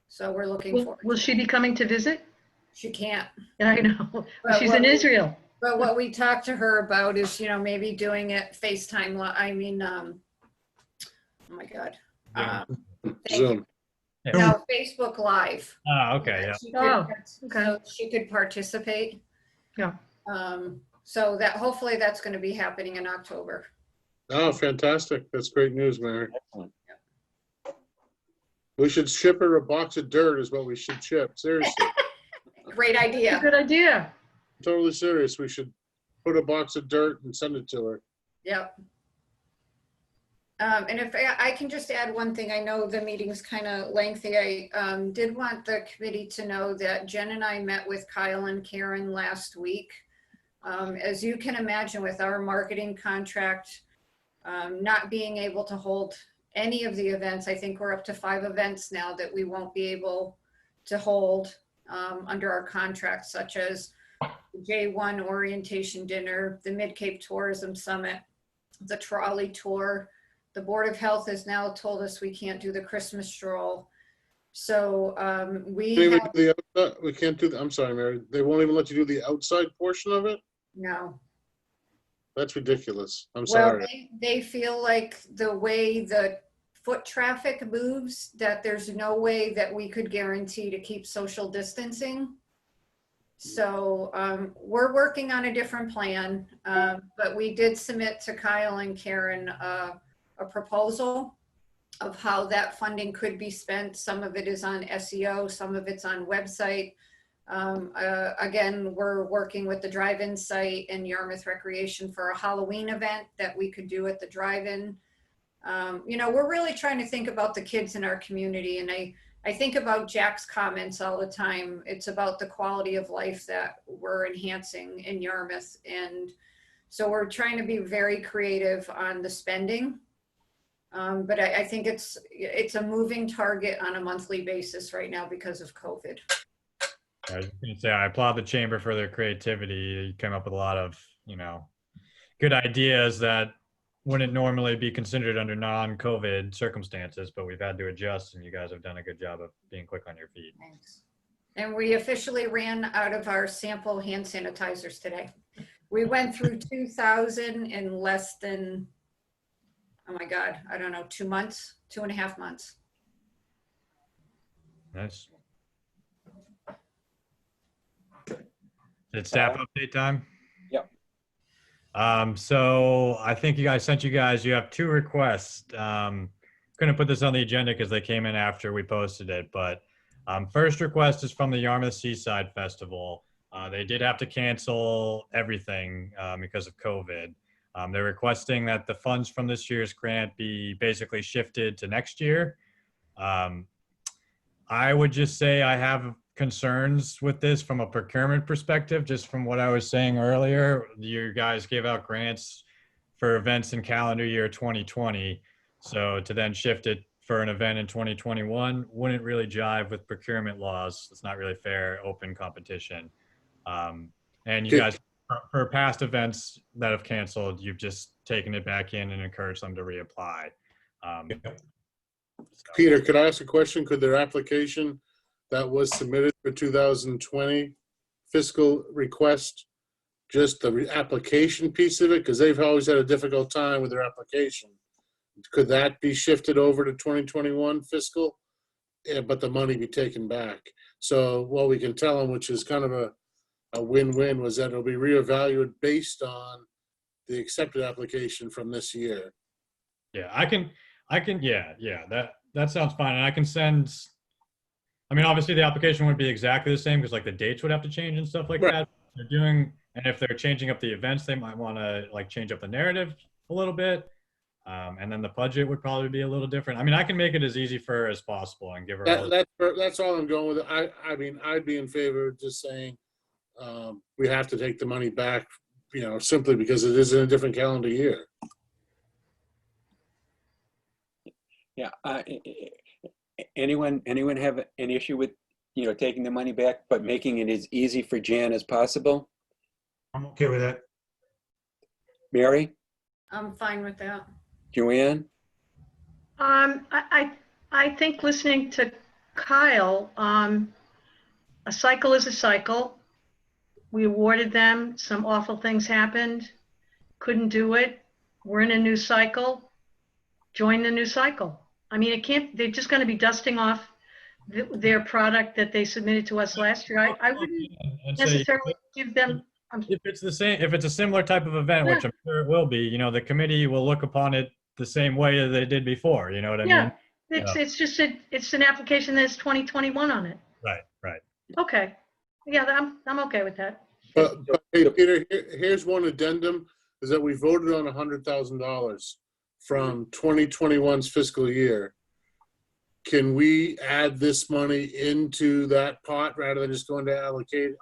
So we're looking forward. Will she be coming to visit? She can't. I know. But She's in Israel. But what we talked to her about is, maybe doing it FaceTime. Oh my God. Yeah. Zoom. No, Facebook Live. Oh, okay. Yeah. She could, Oh, okay. so she could participate. Yeah. So that hopefully that's going to be happening in October. Oh, fantastic. That's great news, Mary. Excellent. We should ship her a box of dirt is what we should ship. Seriously. Great idea. Good idea. Totally serious. We should put a box of dirt and send it to her. Yep. And if I can just add one thing, I know the meeting's kind of lengthy. I did want the committee to know that Jen and I met with Kyle and Karen last week. As you can imagine, with our marketing contract, not being able to hold any of the events, I think we're up to 5 events now that we won't be able to hold under our contract, such as the J1 orientation dinner, the Mid-Cape Tourism Summit, the trolley tour. The Board of Health has now told us we can't do the Christmas stroll. So we Can't even have, do the outside- we can't do the, I'm sorry, Mary, they won't even let you do the outside portion of it? no. That's ridiculous. I'm Well, sorry. they feel like the way the foot traffic moves, that there's no way that we could guarantee to keep social distancing. So we're working on a different plan, but we did submit to Kyle and Karen a proposal of how that funding could be spent. Some of it is on SEO, some of it's on website. Again, we're working with the drive-in site and Yarmouth Recreation for a Halloween event that we could do at the drive-in. You know, we're really trying to think about the kids in our community. And I think about Jack's comments all the time. It's about the quality of life that we're enhancing in Yarmouth. And so we're trying to be very creative on the spending. But I think it's a moving target on a monthly basis right now because of COVID. I was going to say, I applaud the chamber for their creativity. You came up with a lot of, you know, good ideas that wouldn't normally be considered under non-COVID circumstances, but we've had to adjust, and you guys have done a good job of being quick on your feet. Thanks. And we officially ran out of our sample hand sanitizers today. We went through 2,000 in less than, oh my God, I don't know, 2 months, 2.5 months. Nice. It's staff update time? Yep. So I think you have 2 requests. Couldn't put this on the agenda because they came in after we posted it, but first request is from the Yarmouth Seaside Festival. They did have to cancel everything because of COVID. They're requesting that the funds from this year's grant be basically shifted to next year. I would just say I have concerns with this from a procurement perspective, just from what I was saying earlier. You guys gave out grants for events in calendar year 2020. So to then shift it for an event in 2021 wouldn't really jive with procurement laws. It's not really fair, open competition. And you guys, for past events that have canceled, you've just taken it back in and encouraged them to reapply. Peter, could I ask a question? Could their application that was submitted for 2020 fiscal request, just the application piece of it, because they've always had a difficult time with their application, could that be shifted over to 2021 fiscal? Yeah, but the money be taken back. So what we can tell them, which is kind of a win-win, was that it'll be reevaluated based on the accepted application from this year. Yeah, I can, that sounds fine. And I can send, I mean, obviously the application wouldn't be exactly the same because like the dates would have to change and stuff like Right. that. They're doing, and if they're changing up the events, they might want to like change up the narrative a little bit. And then the budget would probably be a little different. I mean, I can make it as easy for her as possible and give her all That's all I'm going with. I mean, I'd be in favor of just saying we have to take the money back, you know, simply because it is in a different calendar year. Yeah. Anyone have an issue with, you know, taking the money back, but making it as easy for Jan as possible? I'm okay with that. Mary, I'm fine with that. Joanne? I think listening to Kyle, a cycle is a cycle. We awarded them, some awful things happened, couldn't do it. We're in a new cycle. Join the new cycle. I mean, they're just going to be dusting off their product that they submitted to us last year. I wouldn't and say, necessarily give them, if it's the same, if it's a similar type of event, which I'm sure it will be, you know, the committee will look upon it the same way that they did before. You know what I yeah, mean? it's just, it's an application that's 2021 on it. Right. Okay. Yeah, I'm okay with that. But hey, Peter, here's one addendum, is that we voted on $100,000 from 2021's fiscal year, can we add this money into that pot rather than just going to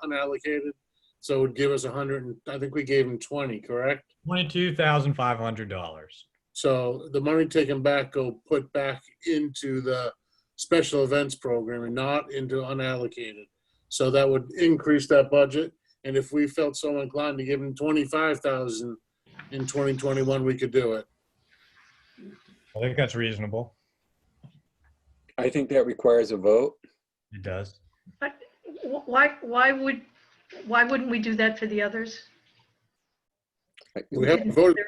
unallocated? So it would give us 100, I think we gave him 20, correct? $22,500. So the money taken back go put back into the special events program and not into unallocated. So that would increase that budget. And if we felt so inclined to give him 25,000 in 2021, we could do it. I think that's reasonable. I think that requires a vote. It does. But why wouldn't we do that for the others? We haven't voted.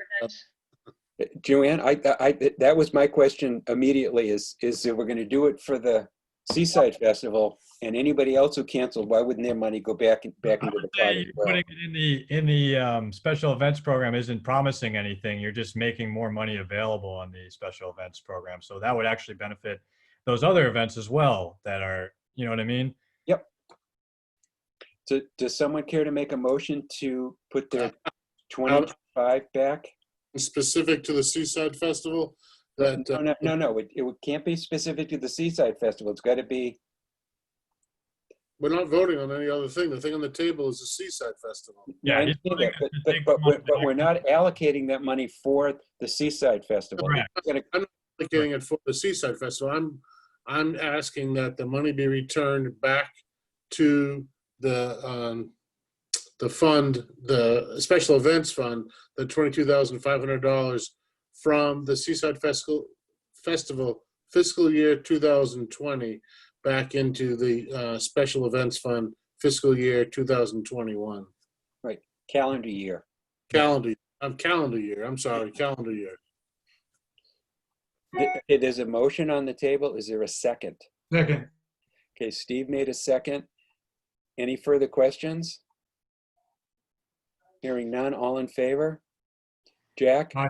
Joanne, that was my question immediately is if we're going to do it for the Seaside Festival and anybody else who canceled, why wouldn't their money go back into the pot as well? Putting it in the special events program isn't promising anything. You're just making more money available on the special events program. So that would actually benefit those other events as well that are, you know what I mean? Yep. So does someone care to make a motion to put their 25 back? Specific to the Seaside Festival? That No. It can't be specific to the Seaside Festival. It's got to be. we're not voting on any other thing. The thing on the table is the Seaside Festival. Yeah, I he's understand putting that, it to but take the money we're back. not allocating that money for the Seaside Festival. Correct. It's gonna- Allocating it for the Seaside Festival. I'm asking that the money be returned back to the fund, the special events fund, the $22,500 from the Seaside Festival fiscal year 2020 back into the special events fund fiscal year 2021. calendar year. Calendar year. I'm sorry, calendar year. There's a motion on the table. Is there a second? Second. Okay, Steve made a second. Any further questions? Hearing none, all in favor? Jack? Aye.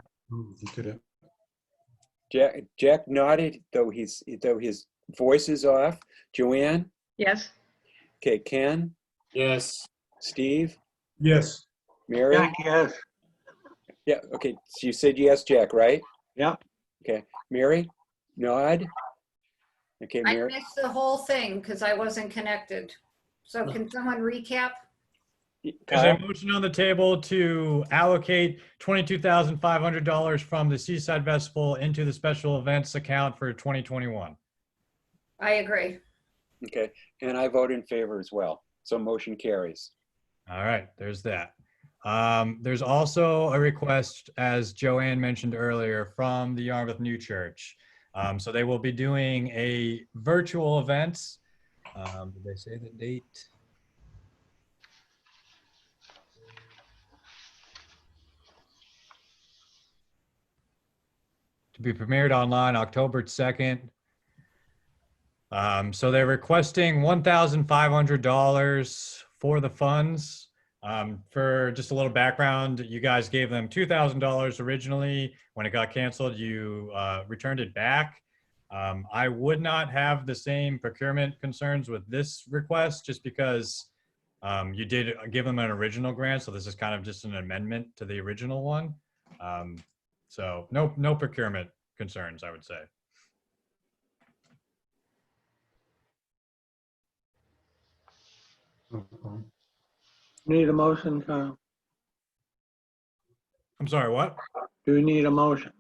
Jack nodded, though his voice is off. Joanne? Yes. Okay, Ken? Yes. Steve? Yes. Mary? Jack, yes. Yeah, okay, so you said yes, Jack, right? Yep. Okay, Mary? Nod? Okay, I Mary? missed the whole thing because I wasn't connected. So can someone recap? There's a Kyle? motion on the table to allocate $22,500 from the Seaside Festival into the special events account for 2021. I agree. Okay, and I vote in favor as well, so motion carries. All right, there's that. There's also a request, as Joanne mentioned earlier, from the Yarmouth New Church. So they will be doing a virtual event. Did they say the date? To be premiered online October 2nd. So they're requesting $1,500 for the funds. For just a little background, you guys gave them $2,000 originally. When it got canceled, you returned it back. I would not have the same procurement concerns with this request just because you did give them an original grant. So this is kind of just an amendment to the original one. So no procurement concerns, I would say. Need a motion, Kyle? I'm sorry, what? Do you need a motion?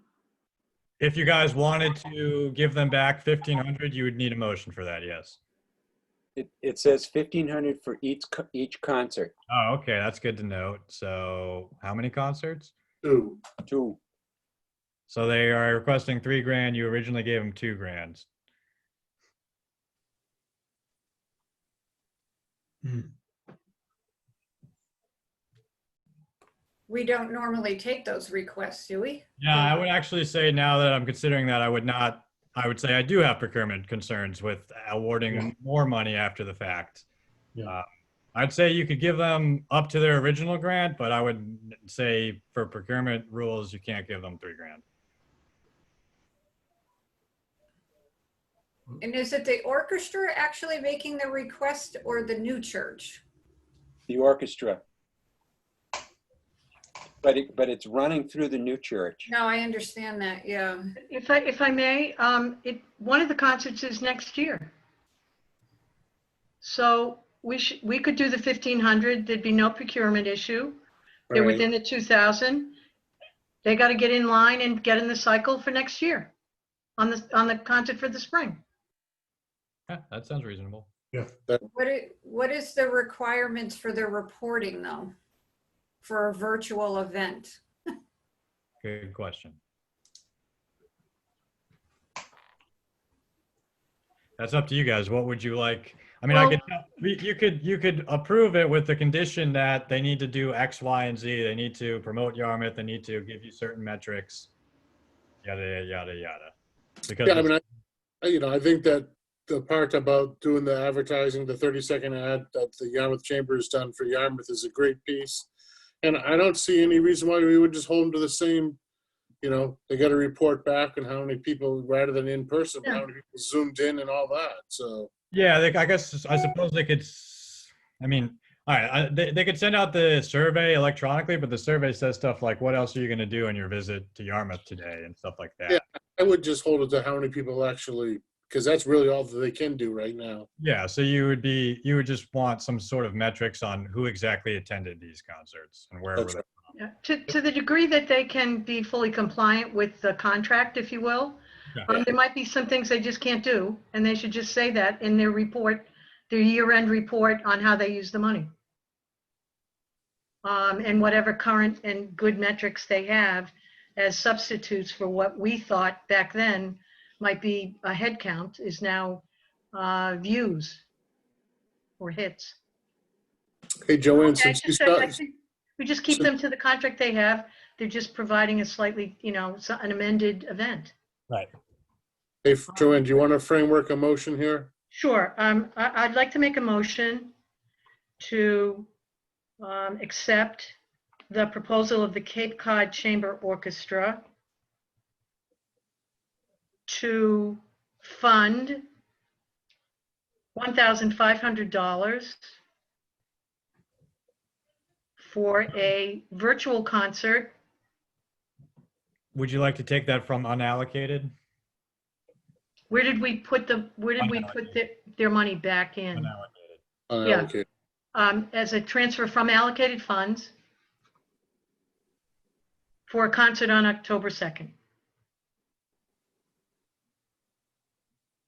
If you guys wanted to give them back 1,500, you would need a motion for that, yes. It says 1,500 for each concert. Oh, okay, that's good to note. So how many concerts? 2. 2. So they are requesting $3,000. You originally gave them $2,000. We don't normally take those requests, do we? Yeah, I would actually say now that I'm considering that, I would say I do have procurement concerns with awarding more money after the fact. Yeah. I'd say you could give them up to their original grant, but I would say for procurement rules, you can't give them $3,000. And is it the orchestra actually making the request or the new church? The orchestra. but it's running through the new church. No, I understand that, yeah. If I may, one of the concerts is next year. So we could do the 1,500. There'd be no procurement issue. They're Right. within the 2,000. They got to get in line and get in the cycle for next year on the concert for the spring. Yeah, that sounds reasonable. What is the requirements for the reporting though? For a virtual event? Good question. That's up to you guys. What would you like? I mean, you could approve it with the condition that they need to do X, Y, and Z. They need to promote Yarmouth. They need to give you certain metrics. Yada yada yada. Because Yeah, I mean, I think that the part about doing the advertising, the 30-second ad that the Yarmouth Chamber has done for Yarmouth is a great piece. And I don't see any reason why we would just hold them to the same, they got to report back on how many people, rather than in person, but how many people zoomed in and all that. So, yeah, I suppose they could. I mean, all right, they could send out the survey electronically, but the survey says stuff like, "What else are you going to do on your visit to Yarmouth today?" and stuff like that. Yeah. I would just hold it to how many people actually, because that's really all that they can do right now. Yeah, so you would just want some sort of metrics on who exactly attended these concerts and where were That's they. right. Yeah. To the degree that they can be fully compliant with the contract, if you will, Yeah. there might be some things they just can't do, and they should just say that in their report, their year-end report on how they use the money. And whatever current and good metrics they have as substitutes for what we thought back then might be a head count is now views or hits. Hey, Joanne, Okay, since you I start, think we just keep them to the contract they have. They're just providing a slightly, an amended event. Right. hey, Joanne, do you want to framework a motion here? Sure. I'd like to make a motion to accept the proposal of the Cape Cod Chamber Orchestra to fund $1,500 for a virtual concert. Would you like to take that from unallocated? Where did we put their money back in? Unallocated. Yeah. Okay. As a transfer from allocated funds for a concert on October 2nd.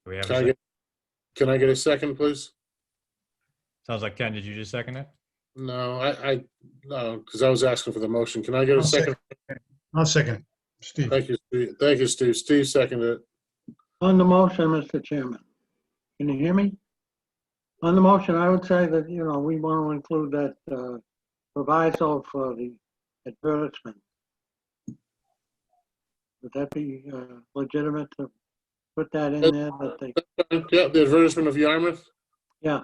Do we have a Can I second? get, can I get a second, please? Sounds like Ken, did you just second it? No, no, because I was asking for the motion. Can I get a I'll second? I'll second. Steve. Thank you, Steve. Thank you, Steve. Steve seconded it. On the motion, Mr. Chairman, can you hear me? On the motion, I would say that, we want to include that proviso for the advertisement. Would that be legitimate to put that in there? That they, Yeah, the advertisement of Yarmouth? yeah,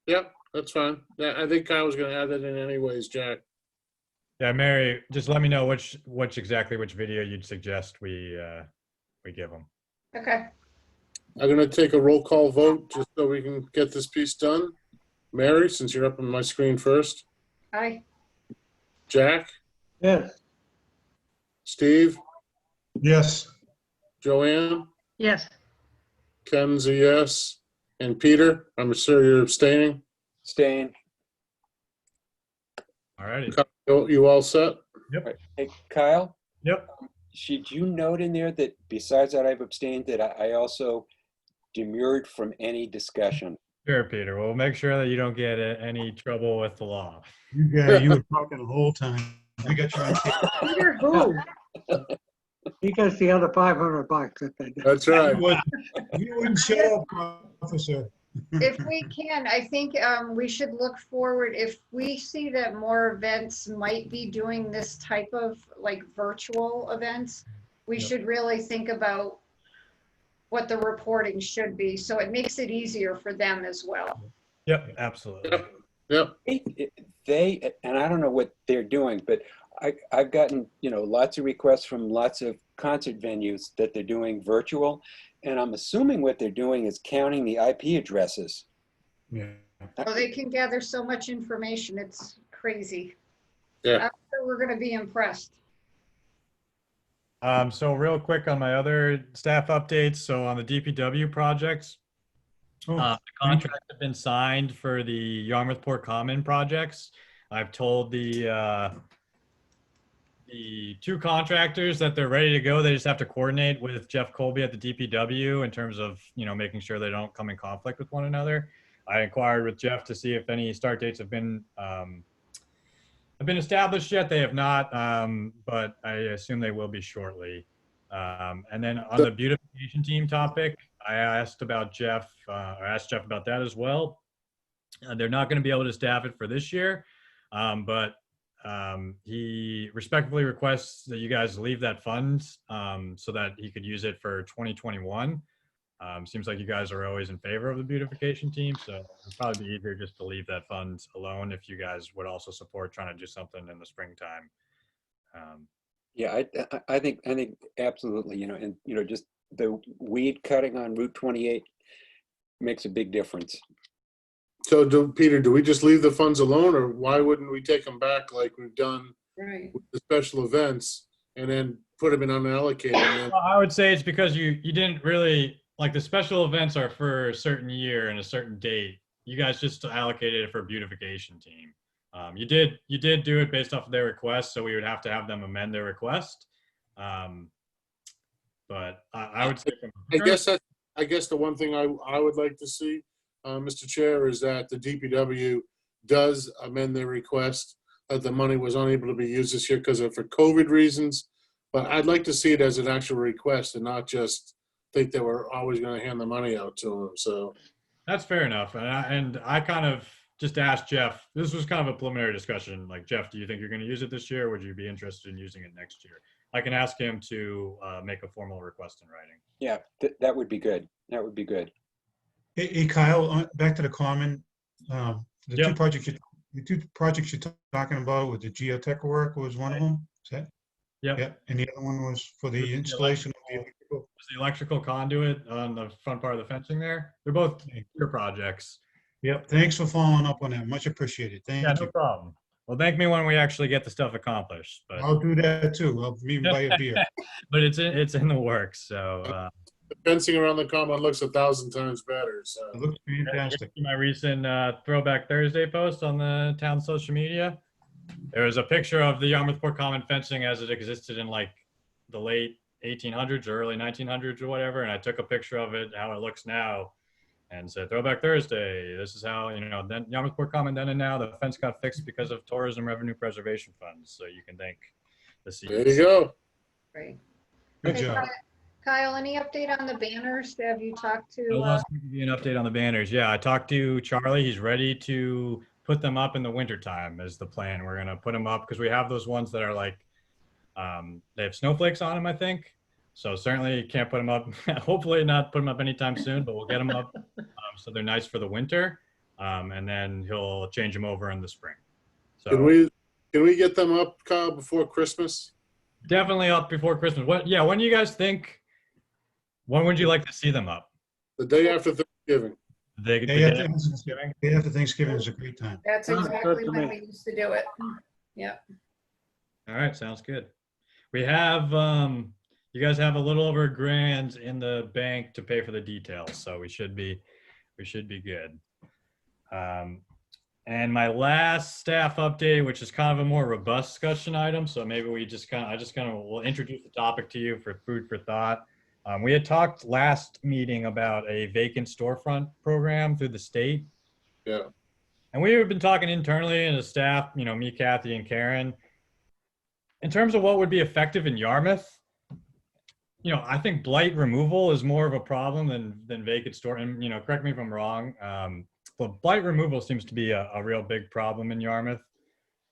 Yep, that's fine. Yeah, I think I was gonna add that in anyways, Jack. Yeah, Mary, just let me know which video you'd suggest we give them. Okay. I'm gonna take a roll call vote just so we can get this piece done. Mary, since you're up on my screen first. Aye. Jack, yes, Steve, Yes. Joanne, Yes. Ken's a yes, and Peter, I'm sure you're abstaining. Staying. All righty. You all set? Hey, Kyle, Yep. should you note in there that besides that I've abstained, that I also demurred from any discussion? Sure, Peter. We'll make sure that you don't get any trouble with the law. You were talking the whole time. We got you on tape. Peter who? he gets the other $500 that they get. That's right. You wouldn't shut up, officer. If we can, I think we should look forward, if we see that more events might be doing this type of like virtual events, we should really think about what the reporting should be, so it makes it easier for them as well. Yep, absolutely. Yep. They, and I don't know what they're doing, but I've gotten, lots of requests from lots of concert venues that they're doing virtual. And I'm assuming what they're doing is counting the IP addresses. Yeah. So they can gather so much information, it's crazy. Yeah. sure we're gonna be impressed. So real quick on my other staff updates. So on the DPW projects, Oh, the thank you. contracts have been signed for the Yarmouth Port Common projects. I've told the two contractors that they're ready to go. They just have to coordinate with Jeff Colby at the DPW in terms of, making sure they don't come in conflict with one another. I inquired with Jeff to see if any start dates have been established yet. They have not, but I assume they will be shortly. And then on the beautification team topic, I asked Jeff about that as well. They're not going to be able to staff it for this year, but he respectfully requests that you guys leave that fund so that he could use it for 2021. Seems like you guys are always in favor of the beautification team, so it'd probably be easier just to leave that fund alone if you guys would also support trying to do something in the springtime. Yeah, I think absolutely, and just the weed cutting on Route 28 makes a big difference. So Peter, do we just leave the funds alone, or why wouldn't we take them back like we've done Right. with the special events and then put them in unallocated? And then, Well, I would say it's because you didn't really, like, the special events are for a certain year and a certain date. You guys just allocated it for beautification team. You did do it based off of their request, so we would have to have them amend their request. But I would say I guess the one thing I would like to see, Mr. Chair, is that the DPW does amend their request that the money was unable to be used this year because for COVID reasons. But I'd like to see it as an actual request and not just think that we're always going to hand the money out to them. So that's fair enough. And I kind of just asked Jeff, this was kind of a preliminary discussion. Like, Jeff, do you think you're going to use it this year? Or would you be interested in using it next year? I can ask him to make a formal request in writing. Yeah, that would be good. That would be good. Hey, Kyle, back to the common, the Yep. two projects you're talking about with the geotech work was one of them? Is that? Yep. Yeah, and the other one was for The the installation of the electrical. It's the electrical conduit on the front part of the fencing there. They're both your projects. Yep, thanks for following up on that. Much appreciated. Yeah, Thank no you. problem. Well, thank me when we actually get the stuff accomplished. But I'll do that too. I'll even buy a beer. but it's in the works. So the fencing around the common looks 1,000 times better. So It looks fantastic. my recent Throwback Thursday post on the town social media. There was a picture of the Yarmouth Port Common fencing as it existed in like the late 1800s or early 1900s or whatever, and I took a picture of it, how it looks now, and said Throwback Thursday. This is how, then Yarmouth Port Common then and now. The fence got fixed because of tourism revenue preservation funds. So you can thank the there you go. Great. Good Okay, job. Kyle, any update on the banners? Have you talked Bill to, wants me to give you an update on the banners. Yeah, I talked to Charlie. He's ready to put them up in the wintertime is the plan. We're going to put them up because we have those ones that are like, they have snowflakes on them, I think. So certainly you can't put them up, hopefully not put them up anytime soon, but we'll get them up so they're nice for the winter. And then he'll change them over in the spring. So Can we get them up, Kyle, before Christmas? definitely up before Christmas. When do you guys think, when would you like to see them up? The day after Thanksgiving. The Day day after after Thanksgiving. Day after Thanksgiving is a great time. that's Sounds good exactly to when me. we used to do it. Yeah. All right, sounds good. We have, you guys have a little over $1,000 in the bank to pay for the details, so we should be good. And my last staff update, which is kind of a more robust discussion item, so maybe we'll introduce the topic to you for food for thought. We had talked last meeting about a vacant storefront program through the state. Yeah. And we have been talking internally and the staff, me, Kathy, and Karen, in terms of what would be effective in Yarmouth. I think blight removal is more of a problem than vacant store. And, correct me if I'm wrong, but blight removal seems to be a real big problem in Yarmouth.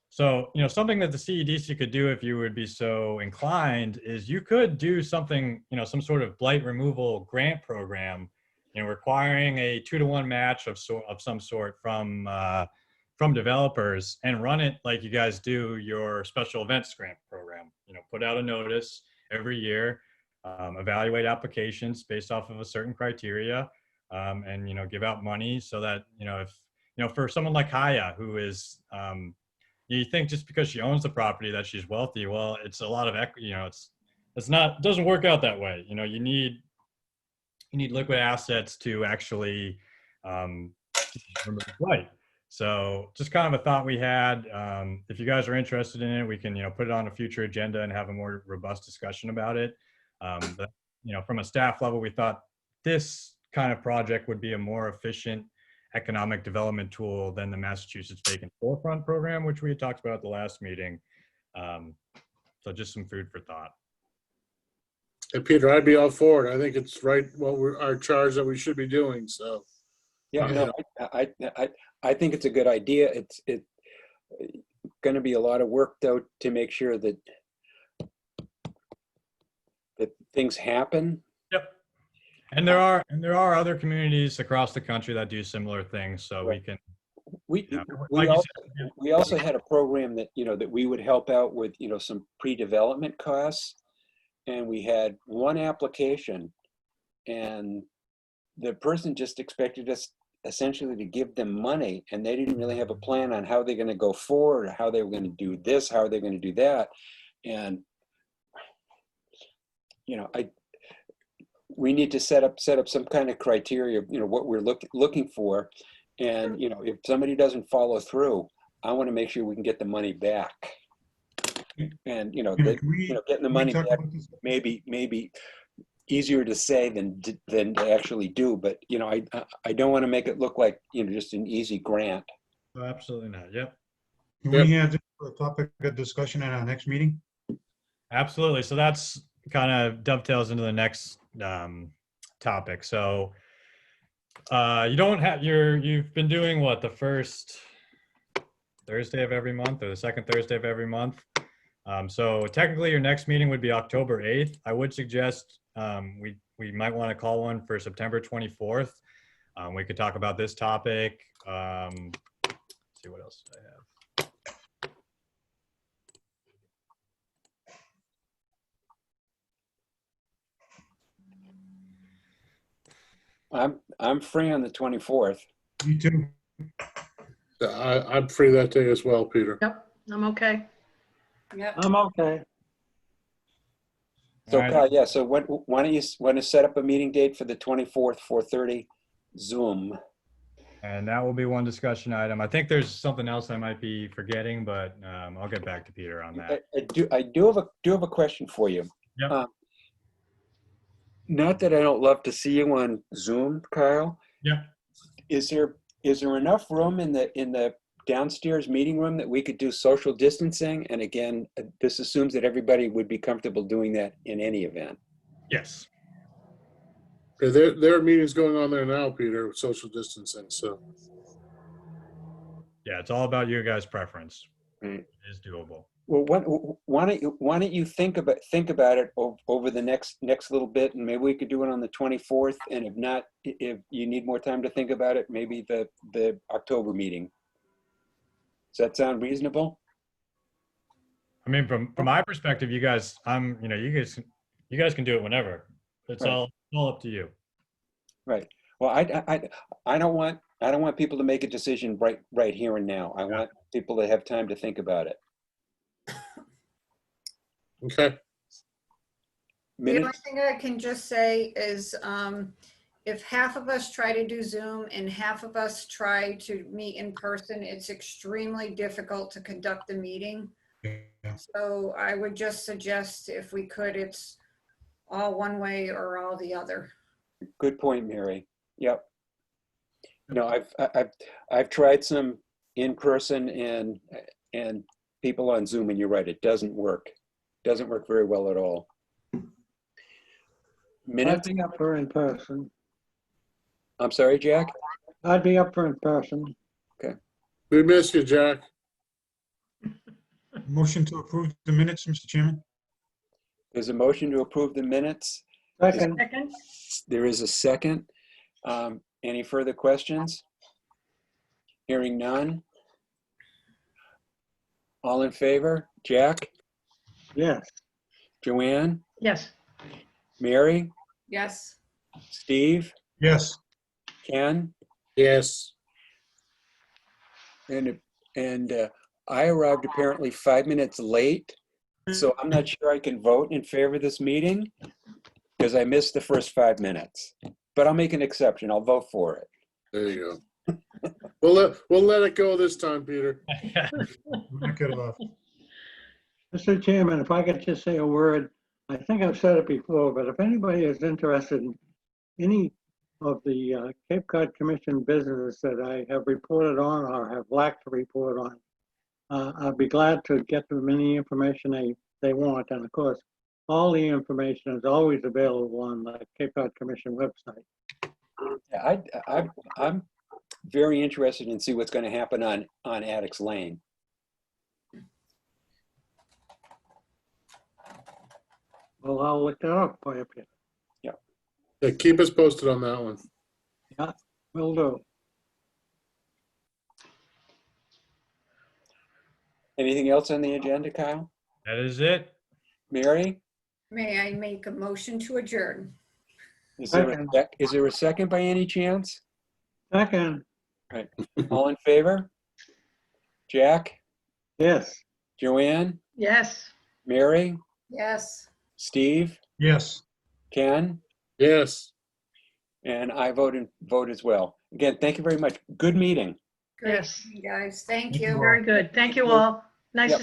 So, something that the CEDC could do if you would be so inclined is you could do something, some sort of blight removal grant program, requiring a 2-to-1 match of some sort from developers and run it like you guys do your special events grant program. Put out a notice every year, evaluate applications based off of a certain criteria, and give out money so that if for someone like Haya, who is you think just because she owns the property that she's wealthy. Well, it's a lot of equity, it's not, it doesn't work out that way. You need liquid assets to actually remove flight. So just kind of a thought we had. If you guys are interested in it, we can, put it on a future agenda and have a more robust discussion about it. But, from a staff level, we thought this kind of project would be a more efficient economic development tool than the Massachusetts Vacant Forefront program, which we had talked about at the last meeting. So just some food for thought. Hey, Peter, I'd be all for it. I think it's right, our charge that we should be doing, so. Yeah, no, I think it's a good idea. It's going to be a lot of work though to make sure that things happen. Yep. And there are other communities across the country that do similar things. So Right. we can, We also had a program that, that we would help out with, some pre-development costs. And we had one application and the person just expected us essentially to give them money, and they didn't really have a plan on how they're going to go forward, or how they were going to do this, how they're going to do that. And, we need to set up some kind of criteria, what we're looking for. And, if somebody doesn't follow through, I want to make sure we can get the money back. And, Can we- getting the can we money talk back about this? maybe easier to say than to actually do. But, I don't want to make it look like, just an easy grant. absolutely not. Yep. Can we have this for a topic of discussion at our next meeting? Absolutely. So that's kind of dovetails into the next topic. So you've been doing what, the first Thursday of every month or the second Thursday of every month. So technically your next meeting would be October 8th. I would suggest we might want to call one for September 24th. We could talk about this topic. Let's see what else I have. I'm free on the 24th. Me too. I'm free that day as well, Peter. Yep, I'm okay. Yep. I'm okay. So, All right. Kyle, yeah, so why don't you want to set up a meeting date for the 24th, 4:30 Zoom? And that will be one discussion item. I think there's something else I might be forgetting, but I'll get back to Peter on that. I do have a question for you. Yep. Not that I don't love to see you on Zoom, Kyle. Yeah. Is there enough room in the downstairs meeting room that we could do social distancing? And again, this assumes that everybody would be comfortable doing that in any event. Yes. There are meetings going on there now, Peter, with social distancing, so. Yeah, it's all about you guys' preference. Right. It is doable. Well, why don't you think about it over the next little bit, and maybe we could do it on the 24th. And if not, if you need more time to think about it, maybe the October meeting. Does that sound reasonable? I mean, from my perspective, you guys, you guys can do it whenever. It's Right. all up to you. Right. Well, I don't want people to make a decision right here and now. I want people to have time to think about it. Okay. The only Minutes? thing I can just say is, if half of us try to do Zoom and half of us try to meet in person, it's extremely difficult to conduct the meeting. Yeah. So I would just suggest if we could, it's all one way or all the other. Good point, Mary. Yep. No, I've tried some in person and people on Zoom, and you're right, it doesn't work. Doesn't work very well at all. I'd Minutes? be up for in person. I'm sorry, Jack? I'd be up for in person. We miss you, Jack. Motion to approve the minutes, Mr. Chairman? There's a motion to approve the minutes. Second, Second? There is a second. Any further questions? Hearing none. All in favor? Jack? yes. Joanne? Yes. Mary? Yes. Steve? Yes. Ken? Yes. And I arrived apparently 5 minutes late, so I'm not sure I can vote in favor of this meeting because I missed the first 5 minutes. But I'll make an exception. I'll vote for it. There you go. We'll let it go this time, Peter. Knock it off. Mr. Chairman, if I could just say a word, I think I've said it before, but if anybody is interested in any of the Cape Cod Commission businesses that I have reported on or have lacked to report on, I'd be glad to get them any information they want. And of course, all the information is always available on the Cape Cod Commission website. Yeah, I'm very interested in see what's going to happen on Addicts Lane. Well, I'll look that up for you, Peter. Yeah, keep us posted on that one. Will do. Anything else on the agenda, Kyle? That is it. Mary? May I make a motion to adjourn? Is there Second. is there a second by any chance? Second, All in favor? Jack? yes. Joanne? Yes. Mary? Yes. Steve? Yes. Ken? Yes. And I vote as well. Again, thank you very much. Good meeting. Great, Yes. guys. Thank Thank you you. all. Very good. Thank you all. Nice Yep.